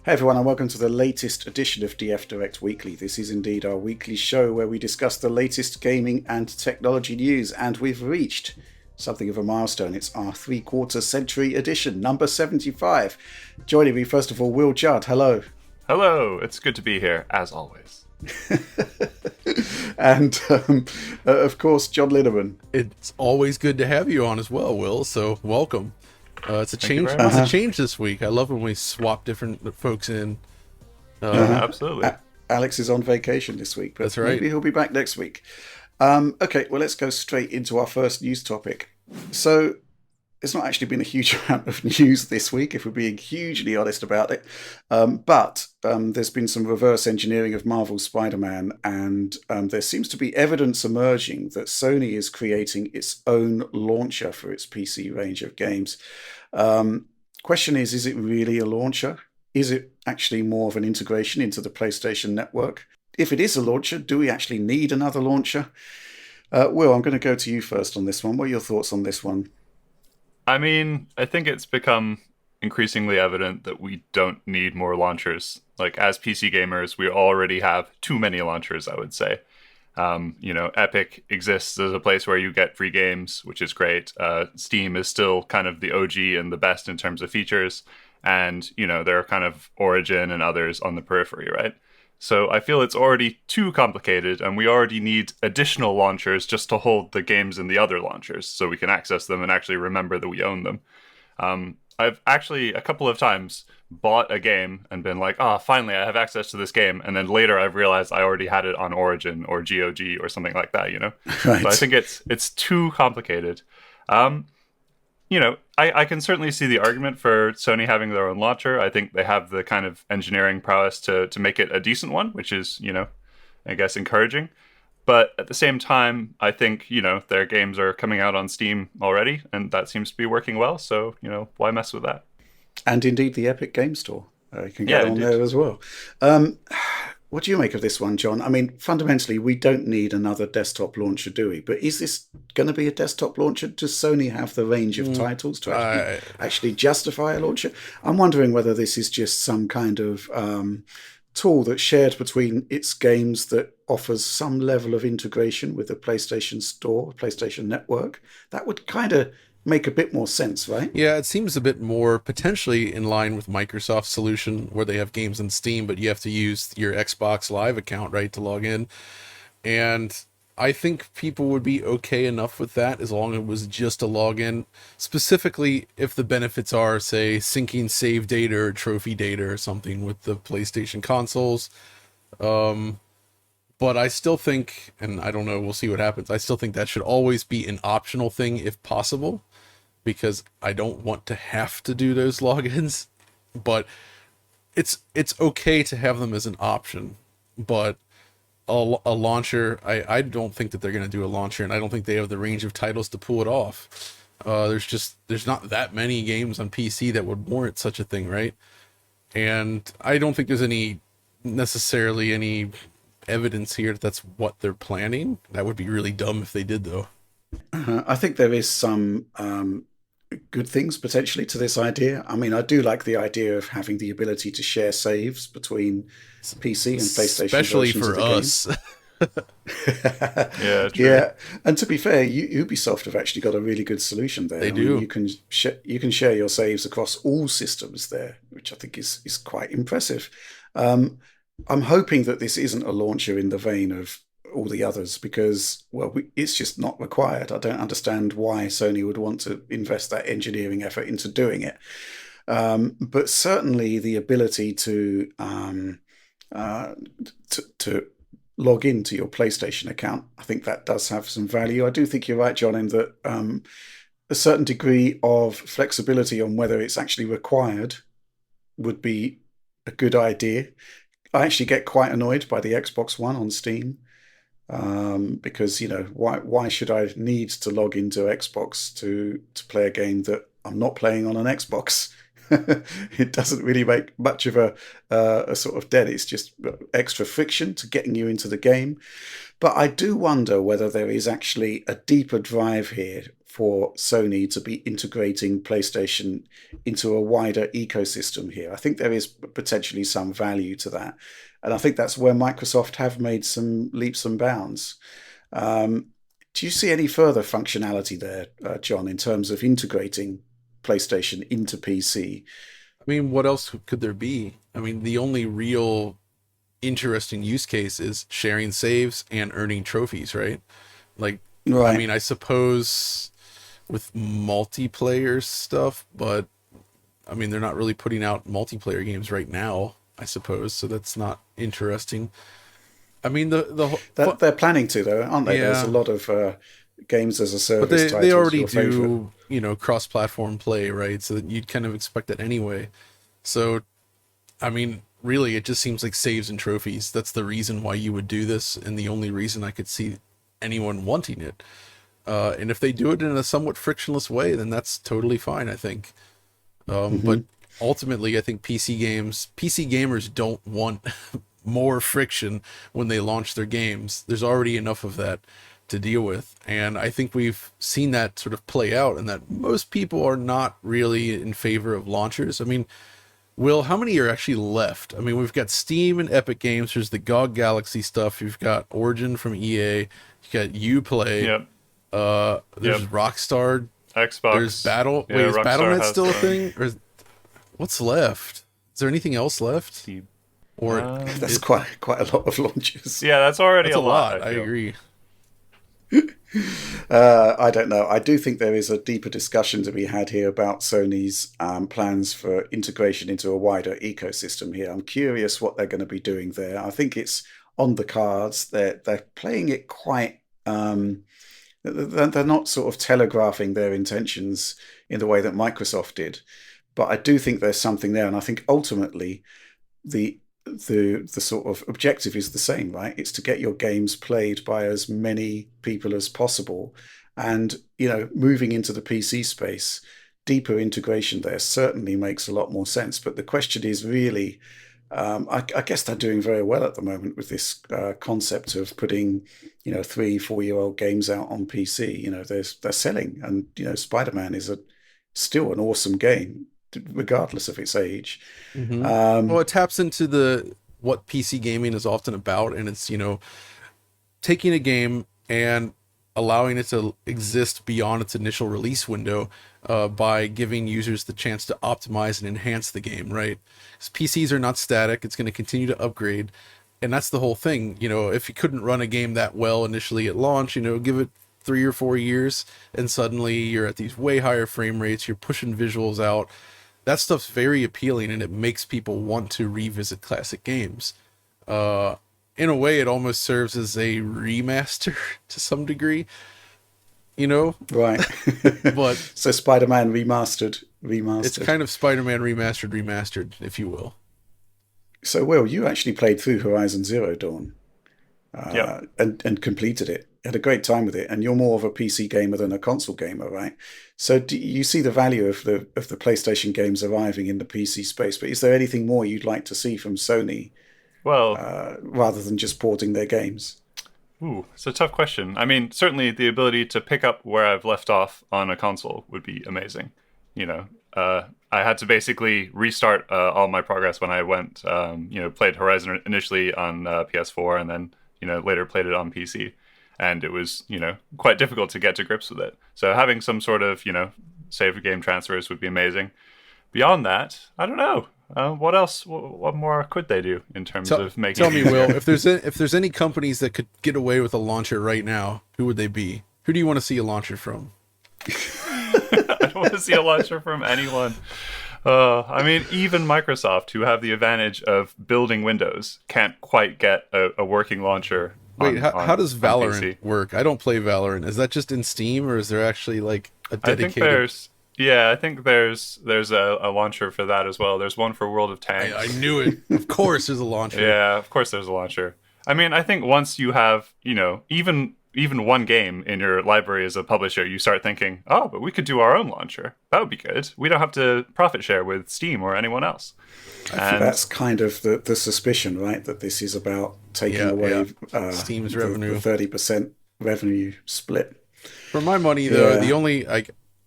Hey everyone, and welcome to the latest edition of DF Direct Weekly. This is indeed our weekly show where we discuss the latest gaming and technology news, and we've reached something of a milestone. It's our three-quarter century edition, number 75. Joining me, first of all, Will Judd. Hello. Hello, it's good to be here, as always. And, of course, John Linneman. It's always good to have you on as well, Will, so welcome. It's a Thank you change. very It's much. a change this week. I love when we swap different folks in. Absolutely. Alex is on vacation this week, but That's right. maybe he'll be back next week. Okay, well, let's go straight into our first news topic. So, there's not actually been a huge amount of news this week, if we're being hugely honest about it. But there's been some reverse engineering of Marvel's Spider-Man, and there seems to be evidence emerging that Sony is creating its own launcher for its PC range of games. Question is it really a launcher? Is it actually more of an integration into the PlayStation network? If it is a launcher, do we actually need another launcher? Will, I'm going to go to you first on this one. What are your thoughts on this one? I mean, I think it's become increasingly evident that we don't need more launchers. Like, as PC gamers, we already have too many launchers, I would say. Epic exists as a place where you get free games, which is great. Steam is still kind of the OG and the best in terms of features. And, there are kind of Origin and others on the periphery, right? So I feel it's already too complicated, and we already need additional launchers just to hold the games in the other launchers so we can access them and actually remember that we own them. I've actually, a couple of times, bought a game and been like, finally I have access to this game. And then later I've realized I already had it on Origin or GOG or something like that, Right. So I think it's too complicated. I can certainly see the argument for Sony having their own launcher. I think they have the kind of engineering prowess to make it a decent one, which is, I guess encouraging. But at the same time, I think, their games are coming out on Steam already, and that seems to be working well. So, why mess with that? And indeed the Epic Game Store. You can get on indeed. there as well. What do you make of this one, John? I mean, fundamentally, we don't need another desktop launcher, do we? But is this going to be a desktop launcher? Does Sony have the range of titles to actually justify a launcher? I'm wondering whether this is just some kind of tool that's shared between its games that offers some level of integration with the PlayStation Store, PlayStation Network. That would kind of make a bit more sense, right? Yeah, it seems a bit more potentially in line with Microsoft's solution where they have games on Steam, but you have to use your Xbox Live account, right, to log in. And I think people would be okay enough with that as long as it was just a login, specifically if the benefits are, say, syncing save data or trophy data or something with the PlayStation consoles. But I still think, and I don't know, we'll see what happens, I still think that should always be an optional thing if possible, because I don't want to have to do those logins. But it's okay to have them as an option, but a launcher, I don't think that they're going to do a launcher, and I don't think they have the range of titles to pull it off. There's not that many games on PC that would warrant such a thing, right? And I don't think there's necessarily any evidence here that that's what they're planning. That would be really dumb if they did, though. I think there is some good things potentially to this idea. I mean, I do like the idea of having the ability to share saves between PC and PlayStation Especially versions for of the us. Yeah, true. Yeah, and to be fair, Ubisoft have actually got a really good solution there. They do. You can share your saves across all systems there, which I think is quite impressive. I'm hoping that this isn't a launcher in the vein of all the others because, well, it's just not required. I don't understand why Sony would want to invest that engineering effort into doing it. But certainly the ability to log into your PlayStation account, I think that does have some value. I do think you're right, John, in that a certain degree of flexibility on whether it's actually required would be a good idea. I actually get quite annoyed by the Xbox One on Steam because, why should I need to log into Xbox to play a game that I'm not playing on an Xbox? It doesn't really make much of a sort of dent. It's just extra friction to getting you into the game. But I do wonder whether there is actually a deeper drive here for Sony to be integrating PlayStation into a wider ecosystem here. I think there is potentially some value to that. And I think that's where Microsoft have made some leaps and bounds. Do you see any further functionality there, John, in terms of integrating PlayStation into PC? I mean, what else could there be? I mean, the only real interesting use case is sharing saves and earning trophies, right? Like, Right. I mean, I suppose with multiplayer stuff, but I mean, they're not really putting out multiplayer games right now, I suppose, so that's not interesting. I mean, They're planning to, though, aren't they? There's yeah, a lot of games as a but service they titles, already your favorite. do, cross-platform play, right? So that you'd kind of expect that anyway. So, I mean, really, it just seems like saves and trophies. That's the reason why you would do this, and the only reason I could see anyone wanting it. And if they do it in a somewhat frictionless way, then that's totally fine, I think. But ultimately, I think PC gamers don't want more friction when they launch their games. There's already enough of that to deal with. And I think we've seen that sort of play out, and that most people are not really in favor of launchers. I mean, Will, how many are actually left? I mean, we've got Steam and Epic Games. There's the GOG Galaxy stuff. You've got Origin from EA. You've got Uplay. Yep. There's Rockstar. Xbox. There's Battle. Yeah, Wait, is Rockstar Battle.net has still a some. thing? Or what's left? Is there anything else left? Steam. Or That's quite a lot of launches. Yeah, that's already that's a lot. I feel. agree. I don't know. I do think there is a deeper discussion to be had here about Sony's plans for integration into a wider ecosystem here. I'm curious what they're going to be doing there. I think it's on the cards. They're playing it quite. They're not sort of telegraphing their intentions in the way that Microsoft did, but I do think there's something there, and I think ultimately the sort of objective is the same, right? It's to get your games played by as many people as possible. And, moving into the PC space, deeper integration there certainly makes a lot more sense. But the question is really, I guess they're doing very well at the moment with this concept of putting, 3-4-year-old games out on PC. They're selling, and, Spider-Man is still an awesome game, regardless of its age. Well, it taps into what PC gaming is often about, and it's taking a game and allowing it to exist beyond its initial release window by giving users the chance to optimize and enhance the game, right? Because PCs are not static; it's going to continue to upgrade, and that's the whole thing. If you couldn't run a game that well initially at launch, give it 3 or 4 years, and suddenly you're at these way higher frame rates. You're pushing visuals out. That stuff's very appealing, and it makes people want to revisit classic games. In a way, it almost serves as a remaster to some degree, Right. but So Spider-Man remastered. it's kind of Spider-Man remastered, if you will. So, Will, you actually played through Horizon Zero Dawn Yep. and completed it. Had a great time with it, and you're more of a PC gamer than a console gamer, right? So, do you see the value of the PlayStation games arriving in the PC space? But is there anything more you'd like to see from Sony Well, rather than just porting their games? it's a tough question. I mean, certainly the ability to pick up where I've left off on a console would be amazing. I had to basically restart all my progress when I went, played Horizon initially on PS4 and then, later played it on PC. And it was, quite difficult to get to grips with it. So having some sort of, save game transfers would be amazing. Beyond that, I don't know. What else? What more could they do in terms of making? Tell me, Will, if there's any companies that could get away with a launcher right now, who would they be? Who do you want to see a launcher from? I don't want to see a launcher from anyone. I mean, even Microsoft, who have the advantage of building Windows, can't quite get a working launcher. Wait, how does on Valorant PC. work? I don't play Valorant. Is that just in Steam, or is there actually like a dedicated? I think there's a launcher for that as well. There's one for World of Tanks. I knew it. Of course, there's a launcher. Yeah, of course there's a launcher. I mean, I think once you have, even one game in your library as a publisher, you start thinking, oh, but we could do our own launcher. That would be good. We don't have to profit share with Steam or anyone else. I think that's kind of the suspicion, right? That this is about taking away Steam's revenue. the 30% revenue split. For my money, though, the Yeah. only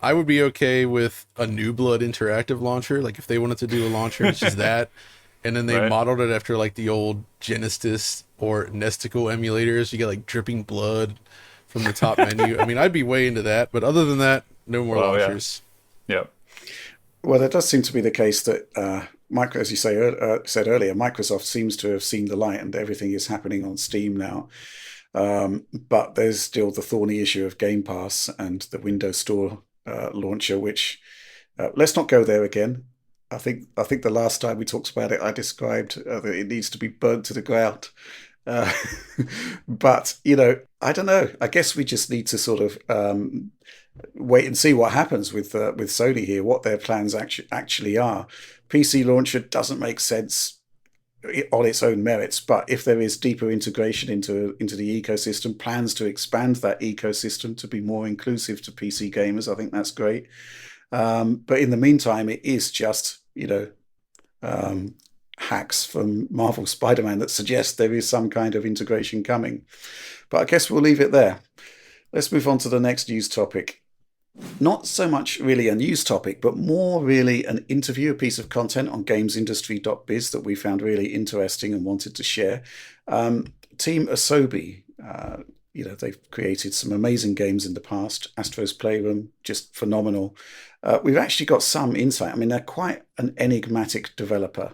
I would be okay with a New Blood interactive launcher. Like if they wanted to do a launcher, it's just that, and then they Right? modeled it after like the old Genesis or Nesticle emulators. You get like dripping blood from the top menu. I mean, I'd be way into that. But other than that, no more Well, yeah. launchers. Yeah. Well, that does seem to be the case that, as you said earlier, Microsoft seems to have seen the light and everything is happening on Steam now. But there's still the thorny issue of Game Pass and the Windows Store launcher, which let's not go there again. I think the last time we talked about it, I described that it needs to be burnt to the ground. Uh, but I don't know. I guess we just need to sort of wait and see what happens with Sony here, what their plans actually are. PC launcher doesn't make sense on its own merits, but if there is deeper integration into the ecosystem, plans to expand that ecosystem to be more inclusive to PC gamers, I think that's great. But in the meantime, it is just hacks from Marvel Spider-Man that suggest there is some kind of integration coming. But I guess we'll leave it there. Let's move on to the next news topic. Not so much really a news topic, but more really an interview, a piece of content on gamesindustry.biz that we found really interesting and wanted to share. Team Asobi, they've created some amazing games in the past. Astro's Playroom, just phenomenal. We've actually got some insight. I mean, they're quite an enigmatic developer,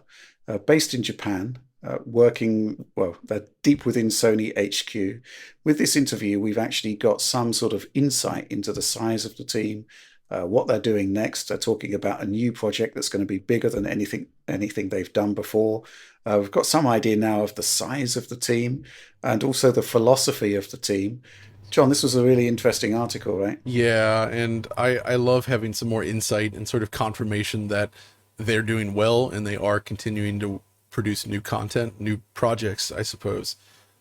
based in Japan, they're deep within Sony HQ. With this interview, we've actually got some sort of insight into the size of the team, what they're doing next. They're talking about a new project that's going to be bigger than anything they've done before. We've got some idea now of the size of the team and also the philosophy of the team. John, this was a really interesting article, right? Yeah, and I love having some more insight and sort of confirmation that they're doing well and they are continuing to produce new content, new projects, I suppose.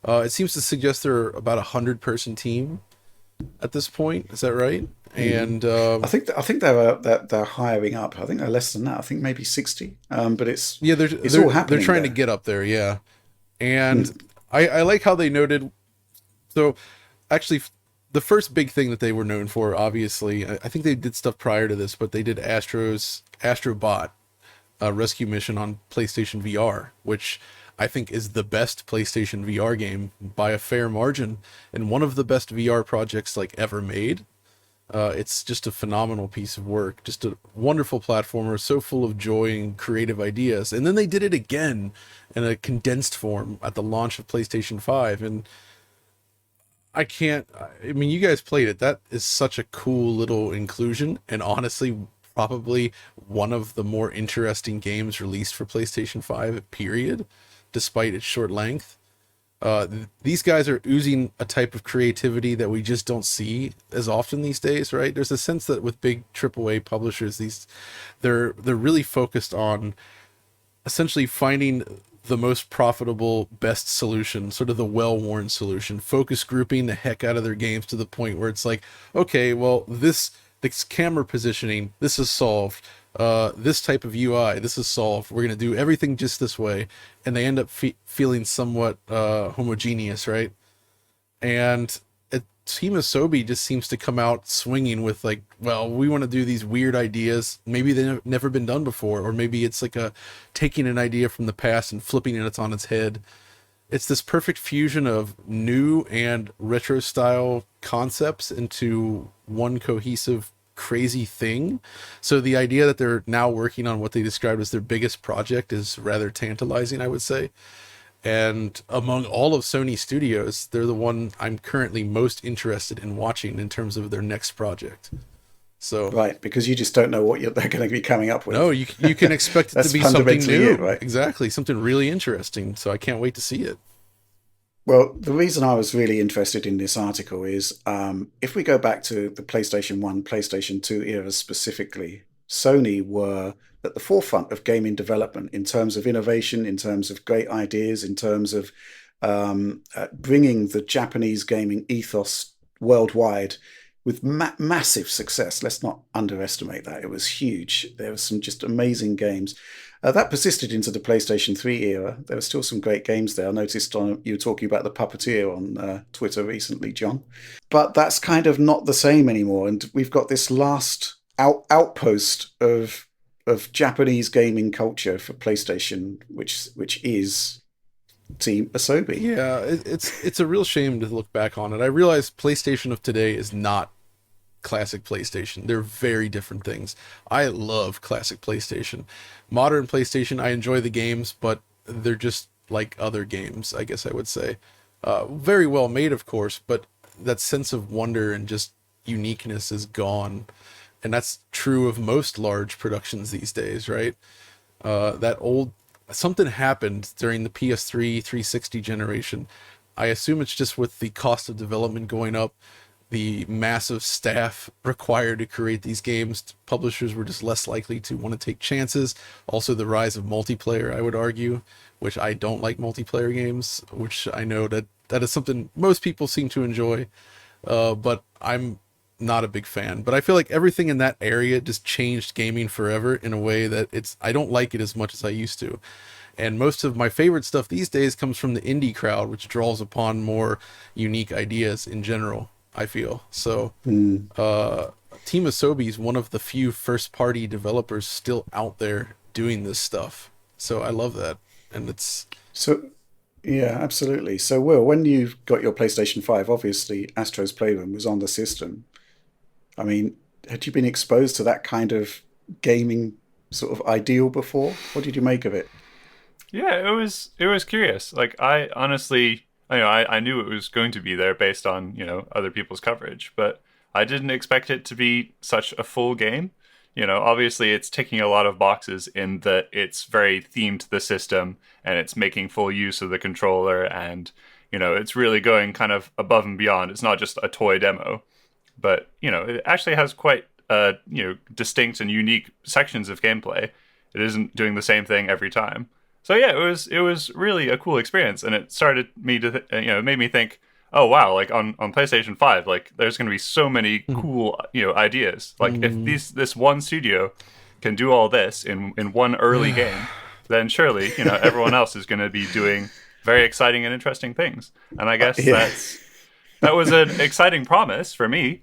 It seems to suggest they're about 100-person team at this point. Is that right? And I think they're hiring up. I think they're less than that. I think maybe 60. But it's all happening. They're trying to get up there, yeah. And I like how they noted. So actually, the first big thing that they were known for, obviously, I think they did stuff prior to this, but they did Astro Bot rescue mission on PlayStation VR, which I think is the best PlayStation VR game by a fair margin and one of the best VR projects like ever made. It's just a phenomenal piece of work, just a wonderful platformer, so full of joy and creative ideas. And then they did it again in a condensed form at the launch of PlayStation 5. And I mean, you guys played it. That is such a cool little inclusion. And honestly, probably one of the more interesting games released for PlayStation 5, period, despite its short length. These guys are oozing a type of creativity that we just don't see as often these days, right? There's a sense that with big AAA publishers, they're really focused on essentially finding the most profitable, best solution, sort of the well-worn solution, focus grouping the heck out of their games to the point where it's like, okay, well, this camera positioning, this is solved. This type of UI, this is solved. We're going to do everything just this way. And they end up feeling somewhat homogeneous, right? And Team Asobi just seems to come out swinging with like, well, we want to do these weird ideas. Maybe they've never been done before. Or maybe it's like taking an idea from the past and flipping it on its head. It's this perfect fusion of new and retro style concepts into one cohesive crazy thing. So the idea that they're now working on what they described as their biggest project is rather tantalizing, I would say. And among all of Sony studios, they're the one I'm currently most interested in watching in terms of their next project. So right, because you just don't know what they're going to be coming up with. No, you can expect it to be something new, right? Exactly, something really interesting. So I can't wait to see it. Well, the reason I was really interested in this article is if we go back to the PlayStation 1, PlayStation 2 eras specifically, Sony were at the forefront of gaming development in terms of innovation, in terms of great ideas, in terms of bringing the Japanese gaming ethos worldwide with massive success. Let's not underestimate that. It was huge. There were some just amazing games. That persisted into the PlayStation 3 era. There were still some great games there. I noticed you were talking about The Puppeteer on Twitter recently, John. But that's kind of not the same anymore. And we've got this last outpost of Japanese gaming culture for PlayStation, which is Team Asobi. Yeah, it's a real shame to look back on it. I realize PlayStation of today is not classic PlayStation. They're very different things. I love classic PlayStation. Modern PlayStation, I enjoy the games, but they're just like other games, I guess I would say. Very well made, of course, but that sense of wonder and just uniqueness is gone. And that's true of most large productions these days, right? Something happened during the PS3 360 generation. I assume it's just with the cost of development going up, the massive staff required to create these games, publishers were just less likely to want to take chances. Also, the rise of multiplayer, I would argue, which I don't like multiplayer games, which I know that is something most people seem to enjoy, but I'm not a big fan. But I feel like everything in that area just changed gaming forever in a way that I don't like it as much as I used to. And most of my favorite stuff these days comes from the indie crowd, which draws upon more unique ideas in general, I feel. So Team Asobi is one of the few first-party developers still out there doing this stuff. So I love that. And it's... So, yeah, absolutely. So, Will, when you got your PlayStation 5, obviously Astro's Playroom was on the system. I mean, had you been exposed to that kind of gaming sort of ideal before? What did you make of it? Yeah, it was curious. Like, I honestly, I knew it was going to be there based on, other people's coverage, but I didn't expect it to be such a full game. Obviously it's ticking a lot of boxes in that it's very themed to the system and it's making full use of the controller, and, it's really going kind of above and beyond. It's not just a toy demo, but, it actually has quite, distinct and unique sections of gameplay. It isn't doing the same thing every time. So yeah, it was really a cool experience, and it started me to it made me think, oh wow, like on PlayStation 5, like there's going to be so many cool ideas. Like if this one studio can do all this in one early game, then surely everyone else is going to be doing very exciting and interesting things. And I guess that was an exciting promise for me,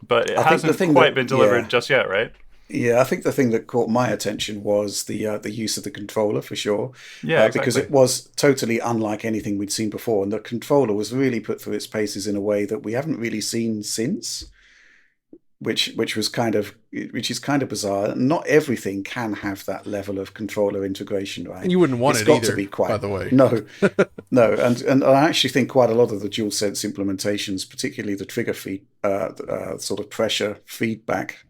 but it hasn't quite been delivered just yet, right? Yeah, I think the thing that caught my attention was the use of the controller, for sure. Yeah, exactly. Because it was totally unlike anything we'd seen before, and the controller was really put through its paces in a way that we haven't really seen since, which is kind of bizarre. Not everything can have that level of controller integration, right? And you wouldn't want it's it got either, to be quite, by the way. No, no, and I actually think quite a lot of the DualSense implementations, particularly the trigger sort of pressure feedback,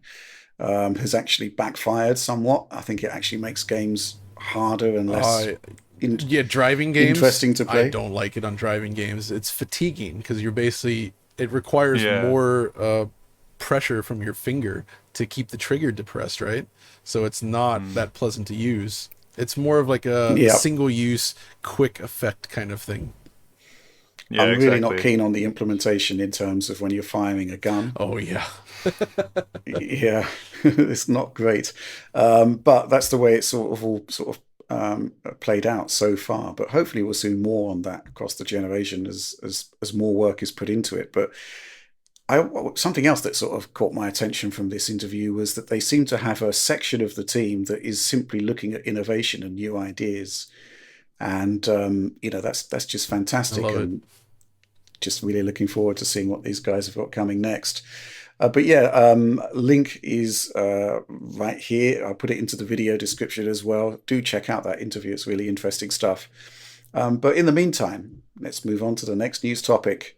has actually backfired somewhat. I think it actually makes games harder and less driving games, interesting to play. I don't like it on driving games. It's fatiguing because it requires more pressure from your finger to keep the trigger depressed, right? So it's not that pleasant to use. It's more of like a single-use, quick effect kind of thing. Yeah, I'm really not keen on the implementation in terms of when you're firing a gun. Oh, yeah. Yeah, it's not great. But that's the way it's all played out so far. But hopefully we'll see more on that across the generation as more work is put into it. But something else that sort of caught my attention from this interview was that they seem to have a section of the team that is simply looking at innovation and new ideas. And, that's just fantastic. And just really looking forward to seeing what these guys have got coming next. Link is right here. I'll put it into the video description as well. Do check out that interview. It's really interesting stuff. But in the meantime, let's move on to the next news topic.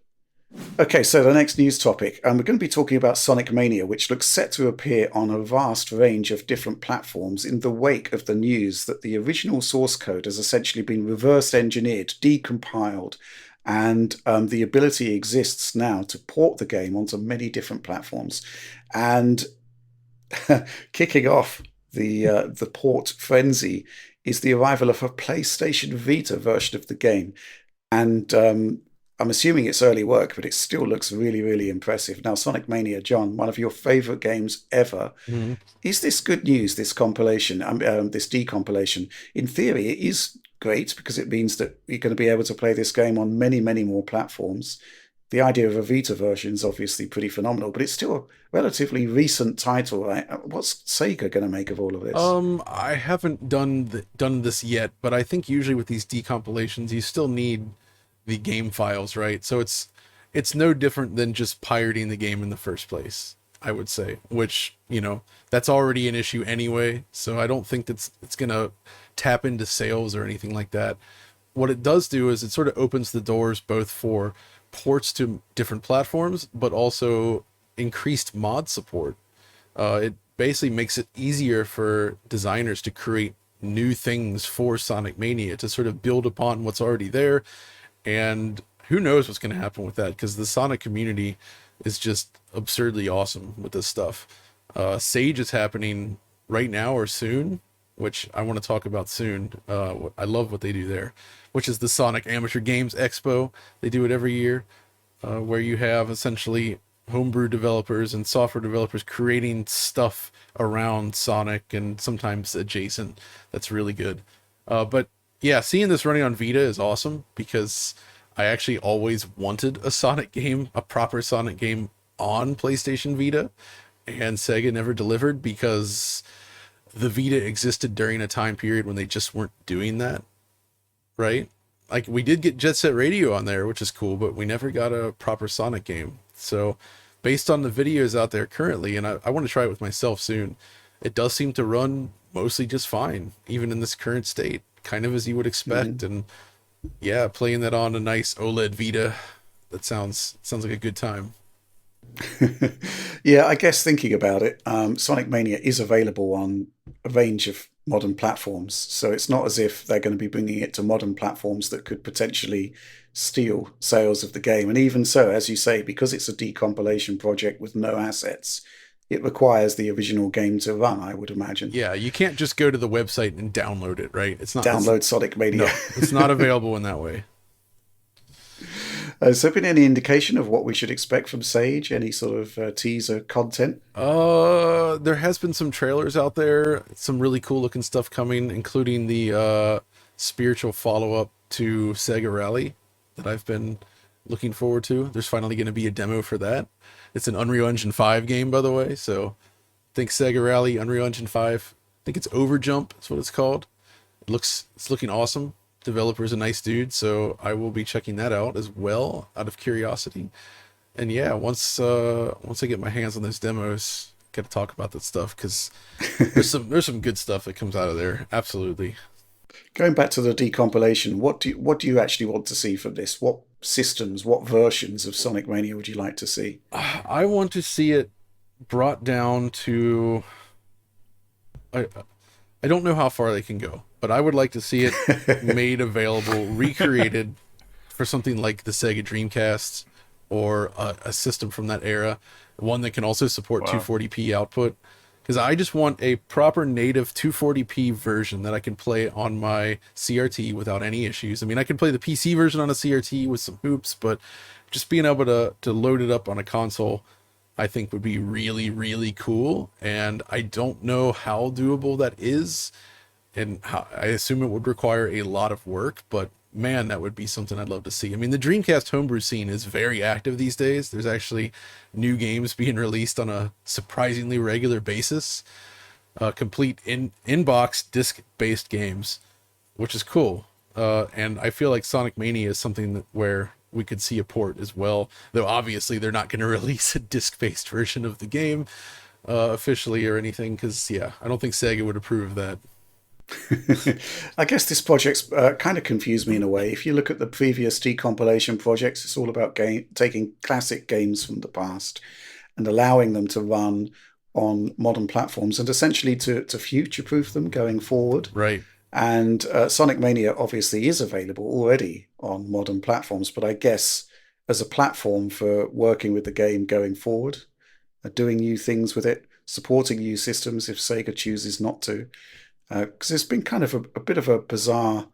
Okay, so the next news topic. We're going to be talking about Sonic Mania, which looks set to appear on a vast range of different platforms in the wake of the news that the original source code has essentially been reverse engineered, decompiled, and the ability exists now to port the game onto many different platforms. And kicking off the port frenzy is the arrival of a PlayStation Vita version of the game. And I'm assuming it's early work, but it still looks really, really impressive. Now, Sonic Mania, John, one of your favorite games ever. Mhm. Is this good news, this compilation, this decompilation? In theory, it is great because it means that you're going to be able to play this game on many, many more platforms. The idea of a Vita version is obviously pretty phenomenal, but it's still a relatively recent title, right? What's Sega going to make of all of this? I haven't done this yet, but I think usually with these decompilations, you still need the game files, right? So it's no different than just pirating the game in the first place, I would say, which, that's already an issue anyway. So I don't think it's going to tap into sales or anything like that. What it does do is it sort of opens the doors both for ports to different platforms, but also increased mod support. It basically makes it easier for designers to create new things for Sonic Mania to sort of build upon what's already there. And who knows what's going to happen with that, because the Sonic community is just absurdly awesome with this stuff. Sage is happening right now or soon, which I want to talk about soon. I love what they do there, which is the Sonic Amateur Games Expo. They do it every year, where you have essentially homebrew developers and software developers creating stuff around Sonic and sometimes adjacent. That's really good. But yeah, seeing this running on Vita is awesome because I actually always wanted a Sonic game, a proper Sonic game on PlayStation Vita, and Sega never delivered because the Vita existed during a time period when they just weren't doing that, right? Like, we did get Jet Set Radio on there, which is cool, but we never got a proper Sonic game. So based on the videos out there currently, and I want to try it with myself soon, it does seem to run mostly just fine, even in this current state, kind of as you would expect. And yeah, playing that on a nice OLED Vita, that sounds like a good time. Yeah, I guess thinking about it, Sonic Mania is available on a range of modern platforms. So it's not as if they're going to be bringing it to modern platforms that could potentially steal sales of the game. And even so, as you say, because it's a decompilation project with no assets, it requires the original game to run, I would imagine. Yeah, you can't just go to the website and download it, right? It's not Download Sonic Mania. No, it's not available in that way. Has there been any indication of what we should expect from Sage? Any sort of teaser content? There has been some trailers out there, some really cool looking stuff coming, including the spiritual follow-up to Sega Rally that I've been looking forward to. There's finally going to be a demo for that. It's an Unreal Engine 5 game, by the way, so think Sega Rally, Unreal Engine 5. I think it's Overjump, that's what it's called. It's looking awesome. Developer's a nice dude, so I will be checking that out as well, out of curiosity. And yeah, once I get my hands on those demos, got to talk about that stuff, because there's some good stuff that comes out of there. Absolutely. Going back to the decompilation, what do you actually want to see from this? What systems, what versions of Sonic Mania would you like to see? I want to see it brought down to... I don't know how far they can go, but I would like to see it made available, recreated for something like the Sega Dreamcast or a system from that era, one that can also support 240p output. Because I just want a proper native 240p version that I can play on my CRT without any issues. I mean, I can play the PC version on a CRT with some hoops, but just being able to load it up on a console, I think would be really, really cool. And I don't know how doable that is. And I assume it would require a lot of work, but man, that would be something I'd love to see. I mean, the Dreamcast homebrew scene is very active these days. There's actually new games being released on a surprisingly regular basis. Complete in-box disc-based games, which is cool. And I feel like Sonic Mania is something where we could see a port as well, though obviously they're not going to release a disc-based version of the game officially or anything, because yeah, I don't think Sega would approve of that. I guess this project's kind of confused me in a way. If you look at the previous decompilation projects, it's all about taking classic games from the past and allowing them to run on modern platforms and essentially to future-proof them going forward. Right. And Sonic Mania obviously is available already on modern platforms, but I guess as a platform for working with the game going forward, doing new things with it, supporting new systems if Sega chooses not to. Because it's been kind of a bit of a bizarre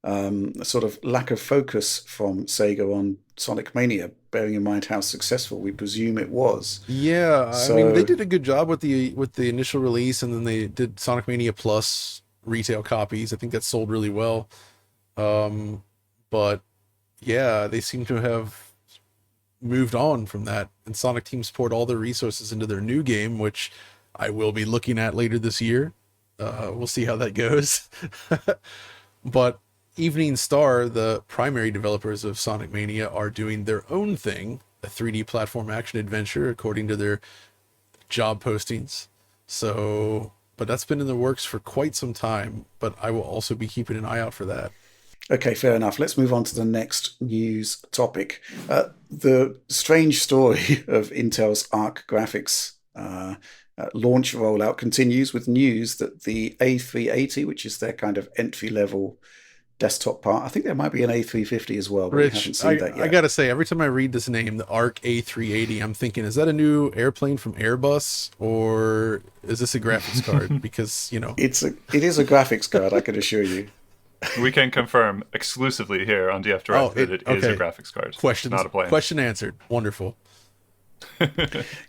sort of lack of focus from Sega on Sonic Mania, bearing in mind how successful we presume it was. Yeah, I mean they So, did a good job with the initial release, and then they did Sonic Mania Plus retail copies. I think that sold really well. But yeah, they seem to have moved on from that, and Sonic Teams poured all their resources into their new game, which I will be looking at later this year. We'll see how that goes. But Evening Star, the primary developers of Sonic Mania, are doing their own thing, a 3D platform action adventure, according to their job postings. So, but that's been in the works for quite some time, but I will also be keeping an eye out for that. okay, fair enough. Let's move on to the next news topic. The strange story of Intel's Arc graphics launch rollout continues with news that the A380, which is their kind of entry-level desktop part, I think there might be an A350 as well, but we haven't Rich, seen that yet. I gotta say, every time I read this name, the Arc A380, I'm thinking, is that a new airplane from Airbus, or is this a graphics card? Because, you know, it is a graphics card, I can assure you. We can confirm exclusively here on DF Direct that it is a graphics card, not a plane. Question answered. Wonderful.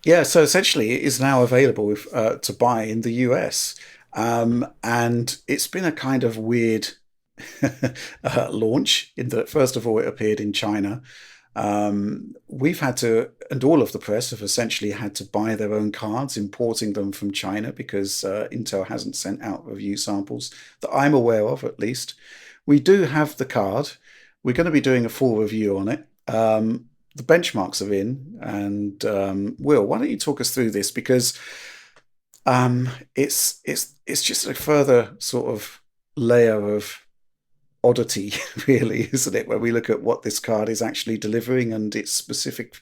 Yeah, so essentially it is now available to buy in the US. And it's been a kind of weird launch in that, first of all, it appeared in China. We've had to, and all of the press have essentially had to buy their own cards, importing them from China because Intel hasn't sent out review samples that I'm aware of, at least. We do have the card. We're going to be doing a full review on it. The benchmarks are in, and Will, why don't you talk us through this, because it's just a further sort of layer of oddity, really, isn't it? Where we look at what this card is actually delivering and its specific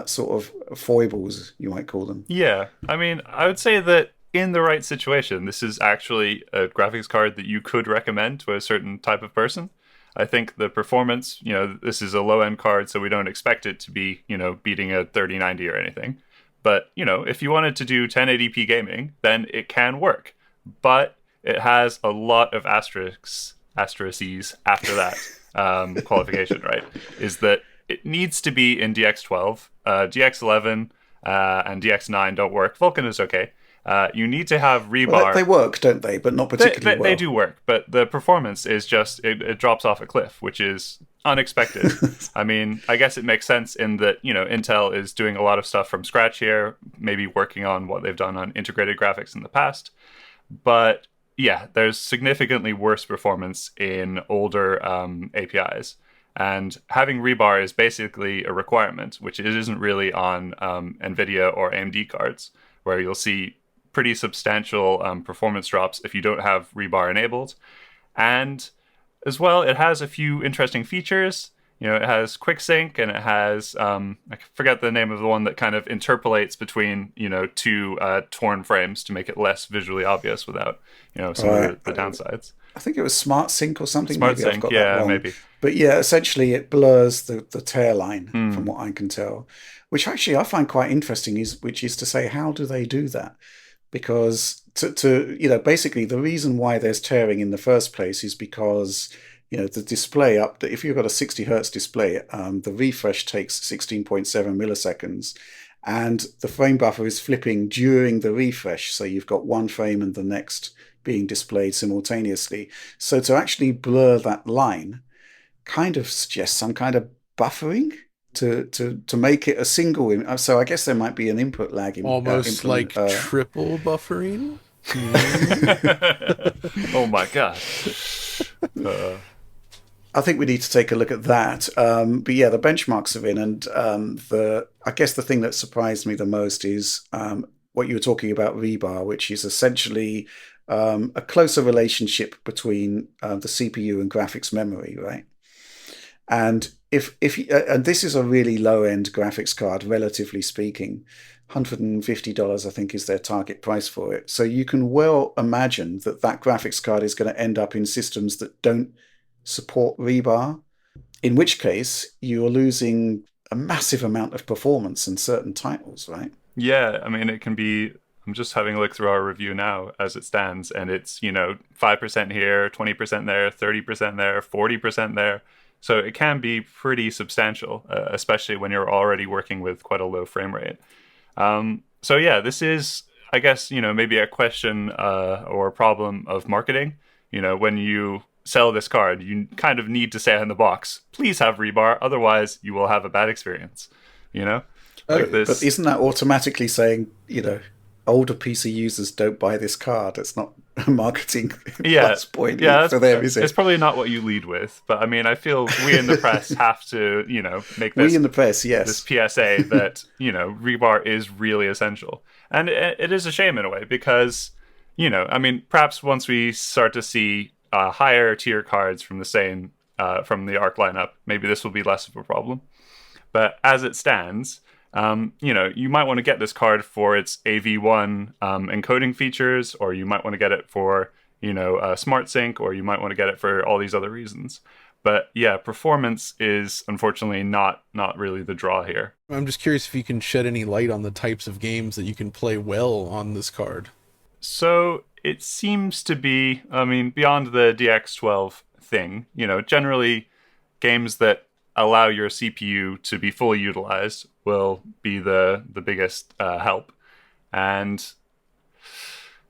sort of foibles, you might call them. Yeah, I mean, I would say that in the right situation, this is actually a graphics card that you could recommend to a certain type of person. I think the performance, this is a low-end card, so we don't expect it to be, beating a 3090 or anything. But, if you wanted to do 1080p gaming, then it can work. But it has a lot of asterisks after that qualification, right? Is that it needs to be in DX12, DX11 and DX9 don't work. Vulkan is okay. You need to have rebar. Well, they work, don't they? But not particularly well. They do work, but the performance is just, it drops off a cliff, which is unexpected. I mean, I guess it makes sense in that, Intel is doing a lot of stuff from scratch here, maybe working on what they've done on integrated graphics in the past. But yeah, there's significantly worse performance in older APIs. And having rebar is basically a requirement, which it isn't really on NVIDIA or AMD cards, where you'll see pretty substantial performance drops if you don't have rebar enabled. And as well, it has a few interesting features. It has quick sync, and it has, I forget the name of the one that kind of interpolates between, two torn frames to make it less visually obvious without, some of the downsides. I think it was Smart Sync or something. Smart maybe Sync, I've got yeah, that wrong. maybe. But yeah, essentially it blurs the tear line, from what I can tell, which actually I find quite interesting, which is to say, how do they do that? Because basically the reason why there's tearing in the first place is because the display if you've got a 60 hertz display, the refresh takes 16.7 milliseconds, and the frame buffer is flipping during the refresh. So you've got one frame and the next being displayed simultaneously. So to actually blur that line kind of suggests some kind of buffering to make it a single. So I guess there might be an input lag. Almost like triple buffering. Oh my god. I think we need to take a look at that. But yeah, the benchmarks are in, and I guess the thing that surprised me the most is what you were talking about, rebar, which is essentially a closer relationship between the CPU and graphics memory, right? And and this is a really low end graphics card, relatively speaking. $150, I think, is their target price for it. So you can well imagine that graphics card is going to end up in systems that don't support rebar, in which case you're losing a massive amount of performance in certain titles, right? Yeah, I mean, it can be. I'm just having a look through our review now as it stands, and it's 5% here, 20% there, 30% there, 40% there. So it can be pretty substantial, especially when you're already working with quite a low frame rate. So yeah, this is, I guess, maybe a question or a problem of marketing. When you sell this card, you kind of need to say in the box, please have rebar, otherwise you will have a bad experience. Like this. But isn't that automatically saying, older PC users don't buy this card? It's not a marketing plus point for them, is it? It's probably not what you lead with, but I mean, I feel we in the press have to, make this. We in the press, yes. This PSA that, rebar is really essential. And it is a shame in a way because, I mean, perhaps once we start to see higher tier cards from from the ARC lineup, maybe this will be less of a problem. But as it stands, you might want to get this card for its AV1 encoding features, or you might want to get it for, Smart Sync, or you might want to get it for all these other reasons. But yeah, performance is unfortunately not really the draw here. I'm just curious if you can shed any light on the types of games that you can play well on this card. So it seems to be, I mean, beyond the DX12 thing, generally games that allow your CPU to be fully utilized will be the biggest help. And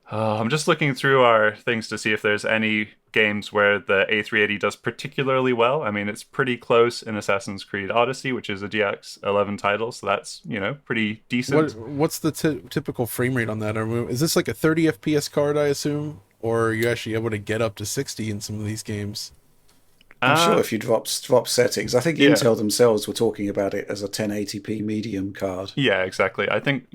I'm just looking through our things to see if there's any games where the A380 does particularly well. I mean, it's pretty close in Assassin's Creed Odyssey, which is a DX11 title, so that's, pretty decent. What's the typical frame rate on that? Is this like a 30 FPS card, I assume? Or are you actually able to get up to 60 in some of these games? I'm sure if you drop settings, I think Intel themselves were talking about it as a 1080p medium card. Yeah, exactly. I think,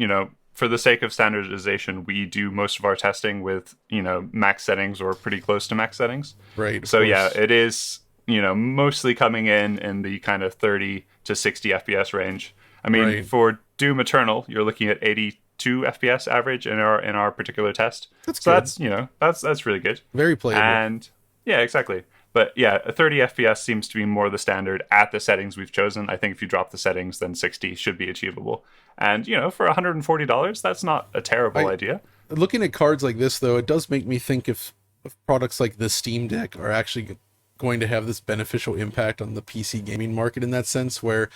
for the sake of standardization, we do most of our testing with, max settings or pretty close to max settings. Right. So yeah, it is, mostly coming in the kind of 30 to 60 FPS range. I mean, for Doom Eternal, you're looking at 82 FPS average in our particular test. That's so good. That's really good. Very playable. And yeah, exactly. But yeah, a 30 FPS seems to be more the standard at the settings we've chosen. I think if you drop the settings, then 60 should be achievable. And, for $140, that's not a terrible idea. Looking at cards like this, though, it does make me think if products like the Steam Deck are actually going to have this beneficial impact on the PC gaming market in that sense, where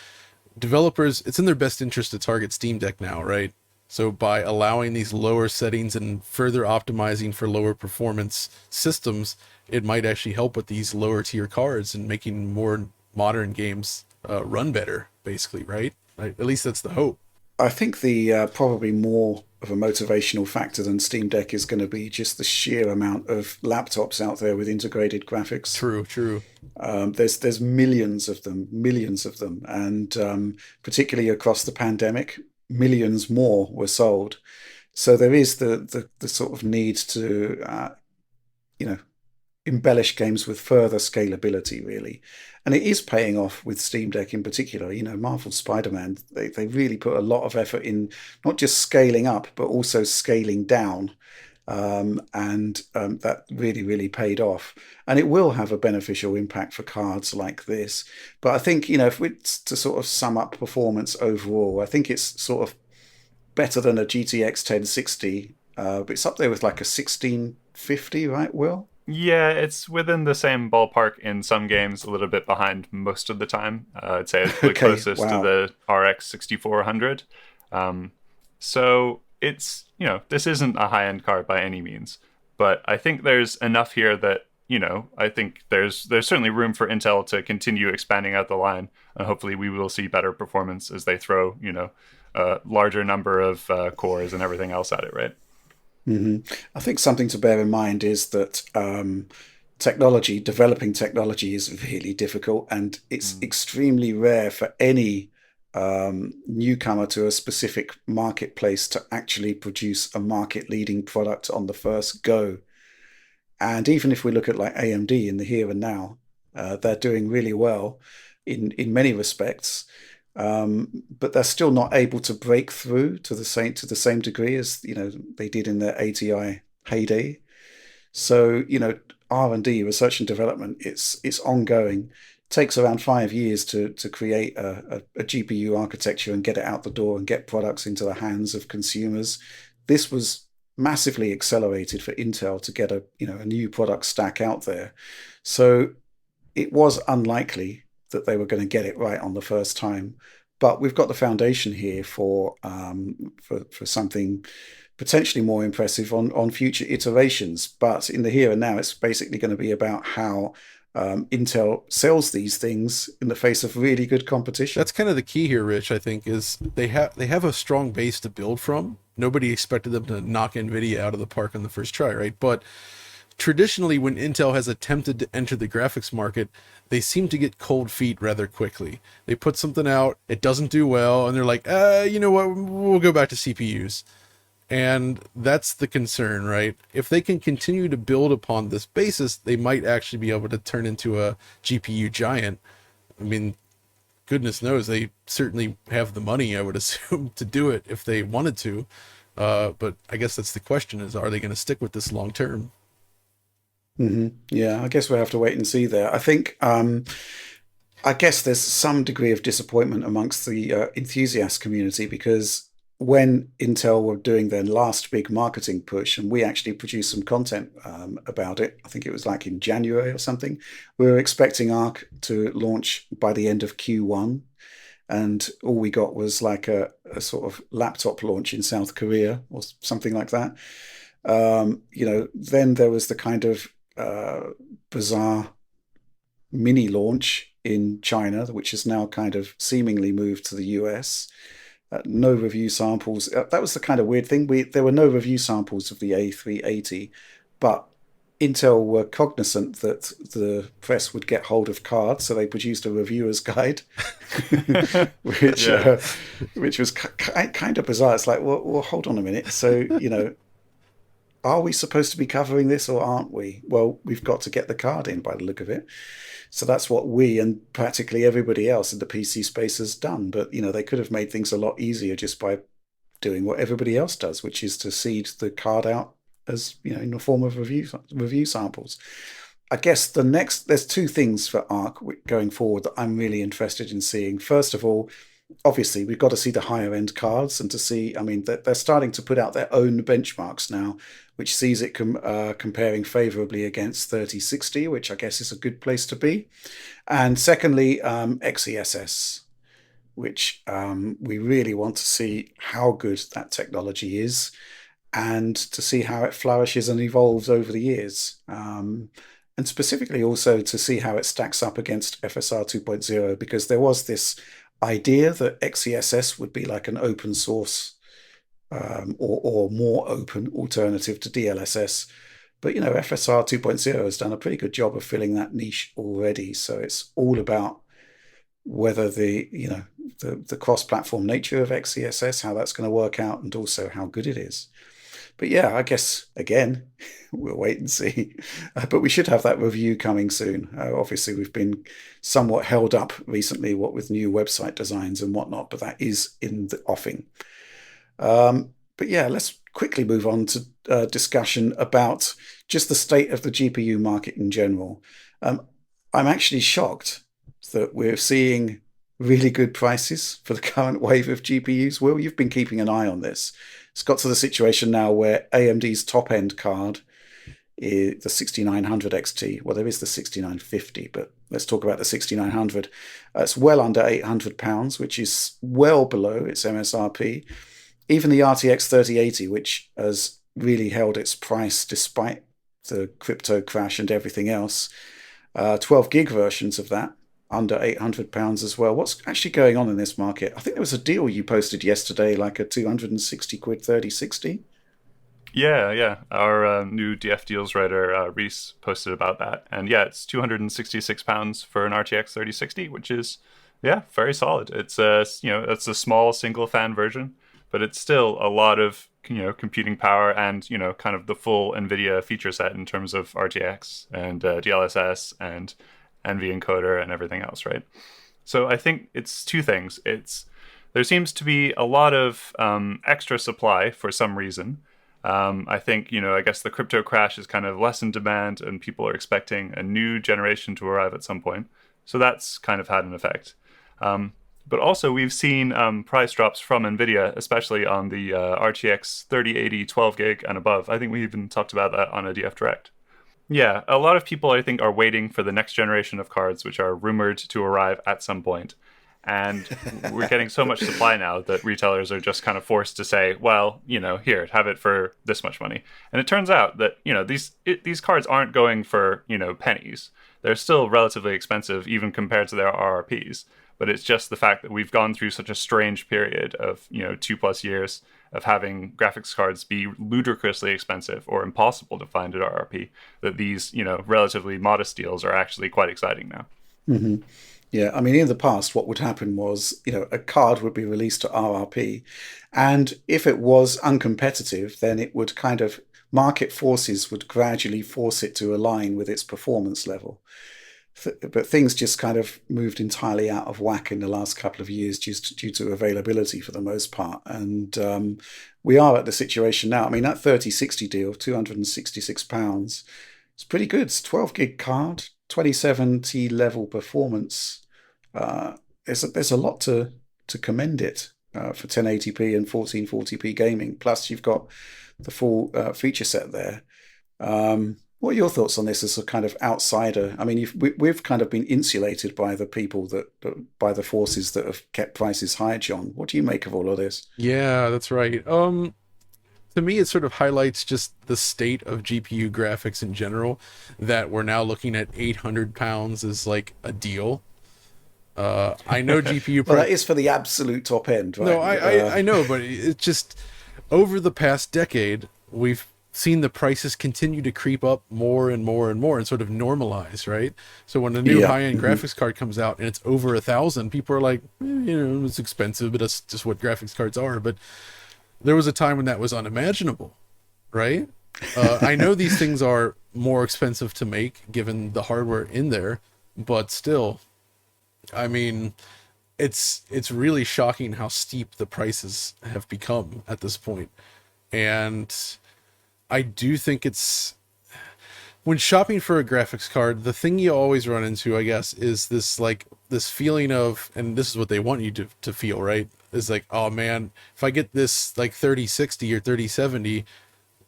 developers, it's in their best interest to target Steam Deck now, right? So by allowing these lower settings and further optimizing for lower performance systems, it might actually help with these lower tier cards and making more modern games run better, basically, right? At least that's the hope. I think the probably more of a motivational factor than Steam Deck is going to be just the sheer amount of laptops out there with integrated graphics. True. There's millions of them, and particularly across the pandemic, millions more were sold. So there is the sort of need to embellish games with further scalability, really. And it is paying off with Steam Deck in particular. Marvel's Spider-Man, they really put a lot of effort in not just scaling up, but also scaling down. And that really, really paid off. And it will have a beneficial impact for cards like this. But I think, if we're to sort of sum up performance overall, I think it's sort of better than a GTX 1060. But it's up there with like a 1650, right, Will? Yeah, it's within the same ballpark in some games, a little bit behind most of the time. I'd say it's the closest to the RX 6400. So it's, this isn't a high-end card by any means. But I think there's enough here that, I think there's certainly room for Intel to continue expanding out the line. And hopefully we will see better performance as they throw, a larger number of cores and everything else at it, right? Mm-hmm. I think something to bear in mind is that developing technology is really difficult, and it's extremely rare for any newcomer to a specific marketplace to actually produce a market-leading product on the first go. And even if we look at like AMD in the here and now, they're doing really well in many respects. But they're still not able to break through to the same degree as they did in their ATI heyday. So R&D, research and development, it's ongoing. It takes around 5 years to create a GPU architecture and get it out the door and get products into the hands of consumers. This was massively accelerated for Intel to get a new product stack out there. So it was unlikely that they were going to get it right on the first time. But we've got the foundation here for something potentially more impressive on future iterations. But in the here and now, it's basically going to be about how Intel sells these things in the face of really good competition. That's kind of the key here, Rich. I think is they have a strong base to build from. Nobody expected them to knock NVIDIA out of the park on the first try, right? But traditionally, when Intel has attempted to enter the graphics market, they seem to get cold feet rather quickly. They put something out, it doesn't do well, and they're like, you know what, we'll go back to CPUs. And that's the concern, right? If they can continue to build upon this basis, they might actually be able to turn into a GPU giant. I mean, goodness knows, they certainly have the money, I would assume, to do it if they wanted to. But I guess that's the question is, are they going to stick with this long term? Yeah, I guess we'll have to wait and see there. I think, I guess there's some degree of disappointment amongst the enthusiast community because when Intel were doing their last big marketing push, and we actually produced some content about it, I think it was like in January or something, we were expecting Arc to launch by the end of Q1. And all we got was like a sort of laptop launch in South Korea or something like that. Then there was the kind of bizarre mini launch in China, which has now kind of seemingly moved to the US. No review samples. That was the kind of weird thing. There were no review samples of the A380, but Intel were cognizant that the press would get hold of cards, so they produced a reviewer's guide, which was kind of bizarre. It's like, well, hold on a minute. So, are we supposed to be covering this or aren't we? Well, we've got to get the card in by the look of it. So that's what we and practically everybody else in the PC space has done. But, they could have made things a lot easier just by doing what everybody else does, which is to seed the card out as, in the form of review samples. I guess there's two things for Arc going forward that I'm really interested in seeing. First of all, obviously, we've got to see the higher end cards and to see, they're starting to put out their own benchmarks now, which sees it comparing favorably against 3060, which I guess is a good place to be. And secondly, XeSS, which we really want to see how good that technology is and to see how it flourishes and evolves over the years. And specifically also to see how it stacks up against FSR 2.0, because there was this idea that XeSS would be like an open source or more open alternative to DLSS. But, FSR 2.0 has done a pretty good job of filling that niche already. So it's all about whether the cross-platform nature of XeSS, how that's going to work out, and also how good it is. But yeah, I guess, again, we'll wait and see. But we should have that review coming soon. Obviously, we've been somewhat held up recently, what with new website designs and whatnot, but that is in the offing. But yeah, let's quickly move on to discussion about just the state of the GPU market in general. I'm actually shocked that we're seeing really good prices for the current wave of GPUs. Will, you've been keeping an eye on this. It's got to the situation now where AMD's top-end card, the 6900 XT, well, there is the 6950, but let's talk about the 6900. It's well under £800, which is well below its MSRP. Even the RTX 3080, which has really held its price despite the crypto crash and everything else, 12 gig versions of that, under £800 as well. What's actually going on in this market? I think there was a deal you posted yesterday, like a 260 quid 3060. Yeah. Our new DF Deals writer, Reese, posted about that. And yeah, it's £266 for an RTX 3060, which is, very solid. It's it's a small single fan version, but it's still a lot of, computing power and, kind of the full NVIDIA feature set in terms of RTX and DLSS and NV encoder and everything else, right? So I think it's two things. There seems to be a lot of extra supply for some reason. I think, I guess the crypto crash is kind of lessened demand and people are expecting a new generation to arrive at some point. So that's kind of had an effect. But also we've seen price drops from NVIDIA, especially on the RTX 3080 12 gig and above. I think we even talked about that on a DF Direct. Yeah, a lot of people I think are waiting for the next generation of cards, which are rumored to arrive at some point. And we're getting so much supply now that retailers are just kind of forced to say, well, here, have it for this much money. And it turns out that, these cards aren't going for, pennies. They're still relatively expensive, even compared to their RRPs. But it's just the fact that we've gone through such a strange period of, 2+ years of having graphics cards be ludicrously expensive or impossible to find at RRP, that these, relatively modest deals are actually quite exciting now. Hmm. Yeah, I mean, in the past, what would happen was, a card would be released to RRP, and if it was uncompetitive, then it would kind of market forces would gradually force it to align with its performance level. But things just kind of moved entirely out of whack in the last couple of years just due to availability for the most part. And we are at the situation now. I mean, that 3060 deal, £266, it's pretty good. It's 12 gig card, 2070 level performance. There's a lot to commend it for 1080p and 1440p gaming. Plus, you've got the full feature set there. What are your thoughts on this as a kind of outsider? I mean, we've kind of been insulated by the people by the forces that have kept prices high, John. What do you make of all of this? Yeah, that's right. To me, it sort of highlights just the state of GPU graphics in general, that we're now looking at £800 as like a deal. I know GPU. Well, that is for the absolute top end, right? No, I know, but it's just over the past decade, we've seen the prices continue to creep up more and more and more and sort of normalize, right? So when a new high-end graphics card comes out and it's over 1,000, people are like, it's expensive, but that's just what graphics cards are. But there was a time when that was unimaginable, right? I know these things are more expensive to make given the hardware in there, but still, I mean, it's really shocking how steep the prices have become at this point. And I do think it's, when shopping for a graphics card, the thing you always run into, I guess, is this feeling of, and this is what they want you to feel, right? Is like, oh man, if I get this like 3060 or 3070,